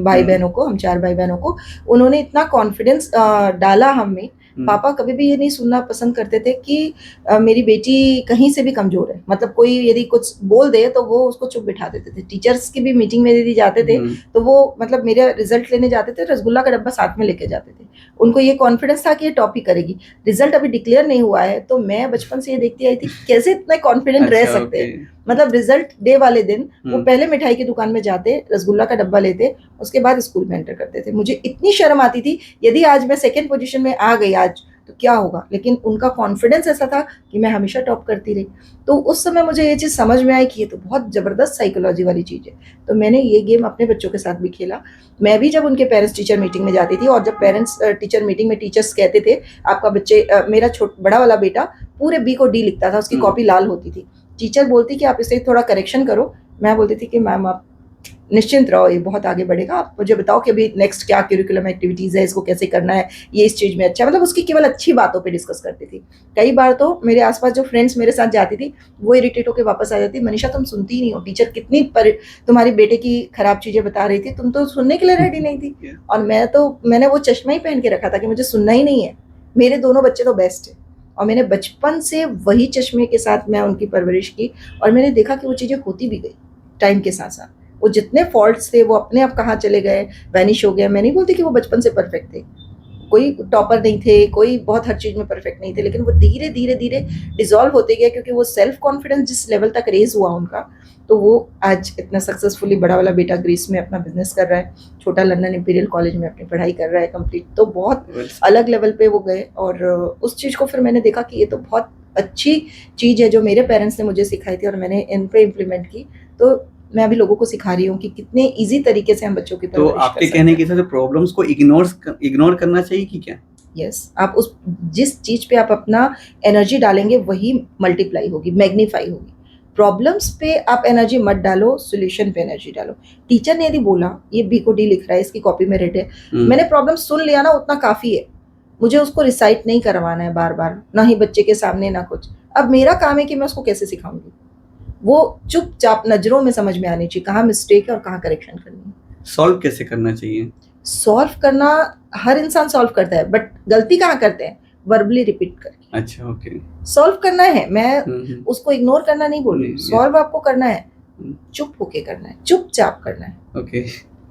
[SPEAKER 2] भाई बहनों को, हम 4 भाई बहनों को। उन्होंने इतना कॉन्फिडेंस डाला हम में। पापा कभी भी ये नहीं सुनना पसंद करते थे कि मेरी बेटी कहीं से भी कमजोर है। मतलब कोई यदि कुछ बोल दे तो वो उसको चुप बिठा देते थे। टीचर्स की भी मीटिंग में यदि जाते थे तो वो मतलब मेरा रिजल्ट लेने जाते थे, रसगुल्ला का डब्बा साथ में लेके जाते थे। उनको ये कॉन्फिडेंस था कि ये टॉप ही करेगी। रिजल्ट अभी डिक्लेयर नहीं हुआ है तो मैं बचपन से ये देखती आई थी कि कैसे इतने कॉन्फिडेंट रह सकते हैं। मतलब रिजल्ट डे वाले दिन वो पहले मिठाई की दुकान में जाते, रसगुल्ला का डब्बा लेते, उसके बाद स्कूल में एंटर करते थे। मुझे इतनी शर्म आती थी, यदि आज मैं सेकंड पोजीशन में आ गई आज तो क्या होगा, लेकिन उनका कॉन्फिडेंस ऐसा था कि मैं हमेशा टॉप करती रही। तो उस समय मुझे ये चीज़ समझ में आई कि ये तो बहुत ज़बरदस्त साइकोलॉजी वाली चीज़ है। तो मैंने ये गेम अपने बच्चों के साथ भी खेला। मैं भी जब उनके पेरेंट्स टीचर मीटिंग में जाती थी और जब पेरेंट्स टीचर मीटिंग में टीचर्स कहते थे आपका बच्चे मेरा बड़ा वाला बेटा पूरे बी को डी लिखता था, उसकी कॉपी लाल होती थी। टीचर बोलती कि आप इसे थोड़ा करेक्शन करो, मैं बोलती थी कि मैम आप निश्चिंत रहो, ये बहुत आगे बढ़ेगा। आप मुझे बताओ कि अभी नेक्स्ट क्या करिकुलम एक्टिविटीज़ है, इसको कैसे करना है, ये इस चीज़ में अच्छा। मतलब उसकी केवल अच्छी बातों पे डिस्कस करती थी। कई बार तो मेरे आसपास जो फ्रेंड्स मेरे साथ जाती थी वो इरिटेट होकर वापस आ जाती, मनीषा तुम सुनती ही नहीं हो, टीचर कितनी तुम्हारी बेटे की खराब चीज़ें बता रही थी, तुम तो सुनने के लिए रेडी नहीं थी। और मैंने वो चश्मा ही पहन के रखा था कि मुझे सुनना ही नहीं है। मेरे दोनों बच्चे तो बेस्ट है और मैंने बचपन से वही चश्मे के साथ मैं उनकी परवरिश की और मैंने देखा कि वो चीज़ें होती भी गई टाइम के साथ साथ। वो जितने फॉल्ट्स थे वो अपने आप कहाँ चले गए, वैनिश हो गए। मैं नहीं बोलती कि वो बचपन से परफेक्ट थे, कोई टॉपर नहीं थे, कोई बहुत हर चीज़ में परफेक्ट नहीं थे, लेकिन वो धीरे धीरे धीरे डिसॉल्व होते गए क्योंकि वो सेल्फ कॉन्फिडेंस जिस लेवल तक रेज हुआ उनका, तो वो आज इतना सक्सेसफुली बड़ा वाला बेटा ग्रीस में अपना बिजनेस कर रहा है, छोटा लंदन इंपीरियल कॉलेज में अपनी पढ़ाई कर रहा है कंप्लीट। तो बहुत अलग लेवल पे वो गए और उस चीज़ को फिर मैंने देखा कि ये तो बहुत अच्छी चीज़ है जो मेरे पेरेंट्स ने मुझे सिखाई थी और मैंने इन पे इम्प्लीमेंट की। तो मैं अभी लोगों को सिखा रही हूँ कि कितने इजी तरीके से हम बच्चों की
[SPEAKER 1] तो आपके कहने के हिसाब से प्रॉब्लम्स को इग्नोर करना चाहिए कि क्या?
[SPEAKER 2] यस, आप उस जिस चीज पे आप अपना एनर्जी डालेंगे वही मल्टीप्लाई होगी, मैग्नीफाई होगी। प्रॉब्लम्स पे आप एनर्जी मत डालो, सॉल्यूशन पे एनर्जी डालो। टीचर ने यदि बोला ये बी को डी लिख रहा है, इसकी कॉपी में रेड है, मैंने प्रॉब्लम सुन लिया ना, उतना काफी है। मुझे उसको रिसाइट नहीं करवाना है बार बार, ना ही बच्चे के सामने ना कुछ। अब मेरा काम है कि मैं उसको कैसे सिखाऊंगी, वो चुपचाप नजरों में समझ में आनी चाहिए कहाँ मिस्टेक है और कहाँ करेक्शन करनी है।
[SPEAKER 1] सॉल्व कैसे करना चाहिए?
[SPEAKER 2] सॉल्व करना हर इंसान सॉल्व करता है, बट गलती कहाँ करते हैं, वर्बली रिपीट करके।
[SPEAKER 1] अच्छा, ओके।
[SPEAKER 2] सॉल्व करना है, मैं उसको इग्नोर करना नहीं बोल रही, सॉल्व आपको करना है। चुप होके करना है, चुपचाप करना है।
[SPEAKER 1] ओके।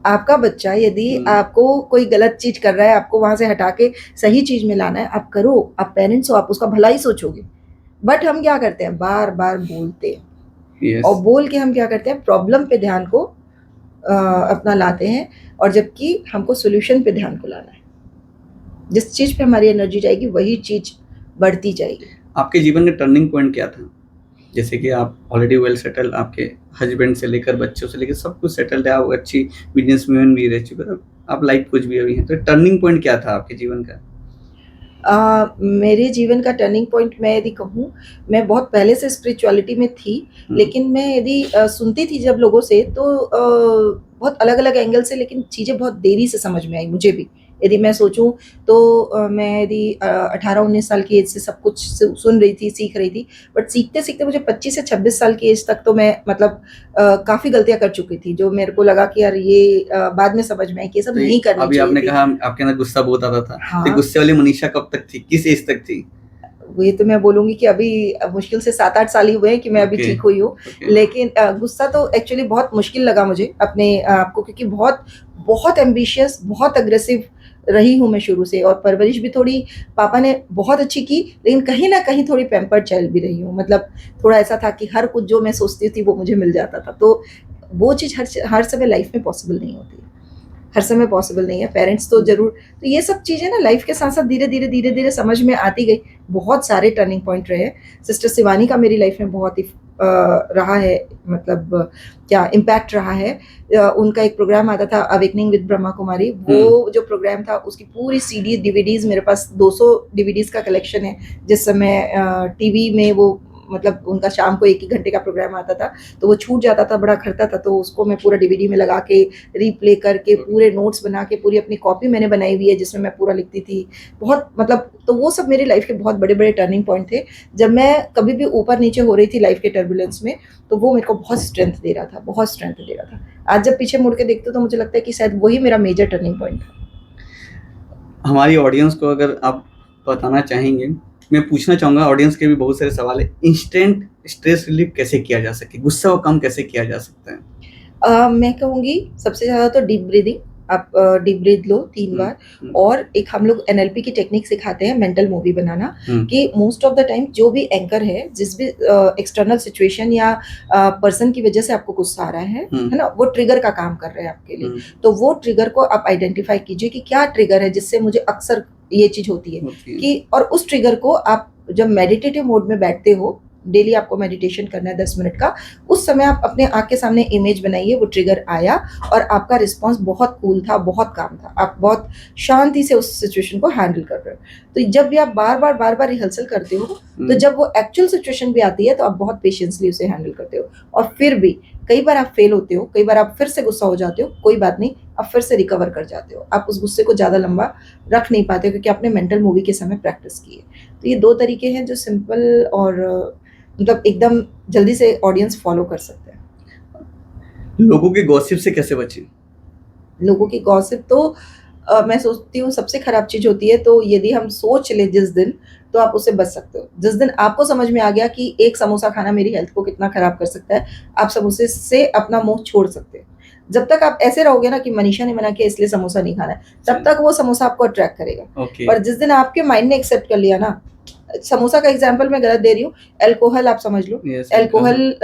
[SPEAKER 2] आपका बच्चा यदि आपको कोई गलत चीज कर रहा है, आपको वहां से हटा के सही चीज में लाना है, आप करो, आप पेरेंट्स हो, आप उसका भला ही सोचोगे। बट हम क्या करते हैं, बार बार बोलते हैं,
[SPEAKER 1] यस।
[SPEAKER 2] और बोल के हम क्या करते हैं, प्रॉब्लम पे ध्यान को अपना लाते हैं, और जबकि हमको सोल्यूशन पे ध्यान को लाना है। जिस चीज पे हमारी एनर्जी जाएगी वही चीज बढ़ती जाएगी।
[SPEAKER 1] आपके जीवन का टर्निंग पॉइंट क्या था? जैसे कि आप ऑलरेडी वेल सेटल, आपके हस्बैंड से लेकर बच्चों से लेकर सब कुछ सेटल्ड है, आप अच्छी बिजनेसमैन भी रह चुके हो, आप लाइफ कुछ भी अभी हैं, तो टर्निंग पॉइंट क्या था आपके जीवन का?
[SPEAKER 2] मेरे जीवन का टर्निंग पॉइंट मैं यदि कहूँ, मैं बहुत पहले से स्पिरिचुअलिटी में थी, लेकिन मैं यदि सुनती थी जब लोगों से, तो बहुत अलग अलग एंगल से, लेकिन चीज़ें बहुत देरी से समझ में आई मुझे भी। यदि मैं सोचूं तो मैं यदि 18-19 साल की एज से सब कुछ सुन रही थी, सीख रही थी, बट सीखते सीखते मुझे 25 से 26 साल की एज तक तो मैं मतलब काफ़ी गलतियां कर चुकी थी, जो मेरे को लगा कि यार ये बाद में समझ में आई कि ये सब
[SPEAKER 1] तो
[SPEAKER 2] नहीं करनी
[SPEAKER 1] अभी
[SPEAKER 2] चाहिए
[SPEAKER 1] आपने
[SPEAKER 2] थी।
[SPEAKER 1] कहा आपके अंदर गुस्सा बहुत आता था,
[SPEAKER 2] हाँ।
[SPEAKER 1] तो गुस्से वाली मनीषा कब तक थी, किस एज तक थी?
[SPEAKER 2] ये तो मैं बोलूंगी कि अभी मुश्किल से 7-8 साल ही हुए हैं कि मैं अभी
[SPEAKER 1] Okay.
[SPEAKER 2] ठीक हुई हूँ।
[SPEAKER 1] Okay.
[SPEAKER 2] लेकिन गुस्सा तो एक्चुअली बहुत मुश्किल लगा मुझे अपने आप को, क्योंकि बहुत बहुत एम्बिशियस, बहुत अग्रेसिव रही हूँ मैं शुरू से, और परवरिश भी थोड़ी पापा ने बहुत अच्छी की, लेकिन कहीं ना कहीं थोड़ी पैम्पर्ड चाइल्ड भी रही हूँ। मतलब थोड़ा ऐसा था कि हर कुछ जो मैं सोचती थी वो मुझे मिल जाता था, तो वो चीज़ हर समय लाइफ में पॉसिबल नहीं होती है, हर समय पॉसिबल नहीं है। पेरेंट्स तो जरूर, तो ये सब चीज़ें ना लाइफ के साथ साथ धीरे धीरे धीरे धीरे समझ में आती गई। बहुत सारे टर्निंग पॉइंट रहे हैं। सिस्टर शिवानी का मेरी लाइफ में बहुत ही रहा है, मतलब क्या इम्पैक्ट रहा है। उनका एक प्रोग्राम आता था अवेकनिंग विद ब्रह्मा कुमारी, वो जो प्रोग्राम था उसकी पूरी सीडी डीवीडीज मेरे पास 200 डीवीडीज का कलेक्शन है। जिस समय टीवी में वो मतलब उनका शाम को 1 ही घंटे का प्रोग्राम आता था, तो वो छूट जाता था, बड़ा खर्चा था, तो उसको मैं पूरा डीवीडी में लगा के रीप्ले करके पूरे नोट्स बना के पूरी अपनी कॉपी मैंने बनाई हुई है, जिसमें मैं पूरा लिखती थी बहुत, मतलब तो वो सब मेरी लाइफ के बहुत बड़े बड़े टर्निंग पॉइंट थे। जब मैं कभी भी ऊपर नीचे हो रही थी लाइफ के टर्बुलेंस में, तो वो मेरे को बहुत स्ट्रेंथ दे रहा था, बहुत स्ट्रेंथ दे रहा था। आज जब पीछे मुड़ के देखते हो तो मुझे लगता है कि शायद वही मेरा मेजर टर्निंग पॉइंट था।
[SPEAKER 1] हमारी ऑडियंस को अगर आप बताना चाहेंगे, मैं पूछना चाहूँगा, ऑडियंस के भी बहुत सारे सवाल है, इंस्टेंट स्ट्रेस रिलीफ कैसे किया जा सके, गुस्सा को कम कैसे किया जा सकता है?
[SPEAKER 2] मैं कहूँगी सबसे ज़्यादा तो डीप ब्रीदिंग, आप डीप ब्रीथ लो 3 बार, और एक हम लोग एनएलपी की टेक्निक सिखाते हैं मेंटल मूवी बनाना, कि मोस्ट ऑफ द टाइम जो भी एंकर है, जिस भी एक्सटर्नल सिचुएशन या पर्सन की वजह से आपको गुस्सा आ रहा है ना, वो ट्रिगर का काम कर रहे हैं आपके लिए। तो वो ट्रिगर को आप आइडेंटिफाई कीजिए कि क्या ट्रिगर है जिससे मुझे अक्सर ये चीज होती है कि, और उस ट्रिगर को आप जब मेडिटेटिव मोड में बैठते हो, डेली आपको मेडिटेशन करना है 10 मिनट का, उस समय आप अपने आँख के सामने इमेज बनाइए, वो ट्रिगर आया और आपका रिस्पांस बहुत कूल था, बहुत काम था, आप बहुत शांति से उस सिचुएशन को हैंडल कर रहे हो। तो जब भी आप बार बार रिहर्सल करते हो, तो जब वो एक्चुअल सिचुएशन भी आती है तो आप बहुत पेशेंसली उसे हैंडल करते हो। और फिर भी कई बार आप फेल होते हो, कई बार आप फिर से गुस्सा हो जाते हो, कोई बात नहीं, आप फिर से रिकवर कर जाते हो। आप उस गुस्से को ज़्यादा लंबा रख नहीं पाते क्योंकि आपने मेंटल मूवी के समय प्रैक्टिस की है। तो ये 2 तरीके हैं जो सिंपल और मतलब एकदम जल्दी से ऑडियंस फॉलो कर सकते हैं।
[SPEAKER 1] लोगों के गॉसिप से कैसे बचें?
[SPEAKER 2] लोगों की गॉसिप तो मैं सोचती हूँ सबसे खराब चीज होती है। तो यदि हम सोच ले जिस दिन, तो आप उससे बच सकते हो। जिस दिन आपको समझ में आ गया कि एक समोसा खाना मेरी हेल्थ को कितना खराब कर सकता है, आप समोसे से अपना मुंह छोड़ सकते हो। जब तक आप ऐसे रहोगे ना कि मनीषा ने मना किया इसलिए समोसा नहीं खाना है, तब तक वो समोसा आपको अट्रैक्ट करेगा। पर जिस दिन आपके माइंड ने एक्सेप्ट कर लिया ना, समोसा का एग्जाम्पल मैं गलत दे रही हूँ, एल्कोहल आप समझ लो। एल्कोहल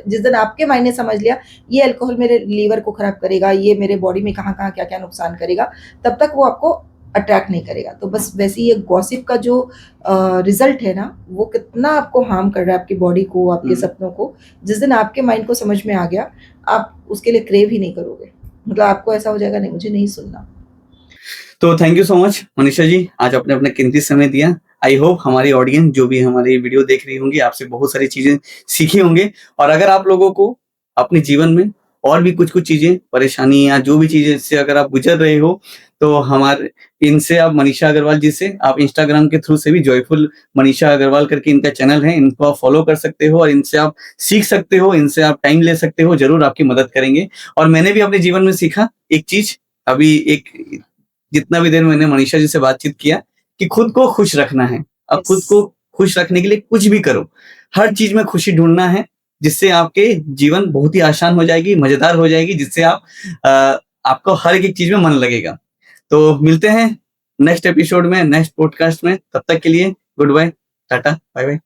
[SPEAKER 2] जिस दिन आपके माइंड ने समझ लिया ये एल्कोहल मेरे लीवर को खराब करेगा, ये मेरे बॉडी में कहाँ कहाँ क्या क्या नुकसान करेगा, तब तक वो आपको अट्रैक्ट नहीं करेगा। तो बस वैसे ये गॉसिप का जो रिजल्ट है ना, वो कितना आपको हार्म कर रहा है आपकी बॉडी को, आपके सपनों को, जिस दिन आपके माइंड को समझ में आ गया, आप उसके लिए क्रेव ही नहीं करोगे। मतलब आपको ऐसा हो जाएगा नहीं, मुझे नहीं सुनना।
[SPEAKER 1] तो thank you so much Manisha ji, आज आपने अपना कीमती समय दिया। आई होप हमारी ऑडियंस जो भी हमारी वीडियो देख रही होंगी, आपसे बहुत सारी चीजें सीखी होंगे। और अगर आप लोगों को अपने जीवन में और भी कुछ चीजें, परेशानी या जो भी चीजें से अगर आप गुजर रहे हो, तो हमारे इनसे आप मनीषा अग्रवाल जी से आप इंस्टाग्राम के थ्रू से भी जॉयफुल मनीषा अग्रवाल करके इनका चैनल है, इनको आप फॉलो कर सकते हो और इनसे आप सीख सकते हो, इनसे आप टाइम ले सकते हो, जरूर आपकी मदद करेंगे। और मैंने भी अपने जीवन में सीखा एक चीज, अभी एक जितना भी देर मैंने मनीषा जी से बातचीत किया, कि खुद को खुश रखना है। अब खुद को खुश रखने के लिए कुछ भी करो, हर चीज में खुशी ढूंढना है, जिससे आपके जीवन बहुत ही आसान हो जाएगी, मजेदार हो जाएगी, जिससे आपको हर एक चीज में मन लगेगा। तो मिलते हैं नेक्स्ट एपिसोड में, नेक्स्ट पॉडकास्ट में। तब तक के लिए goodbye, tata, bye bye.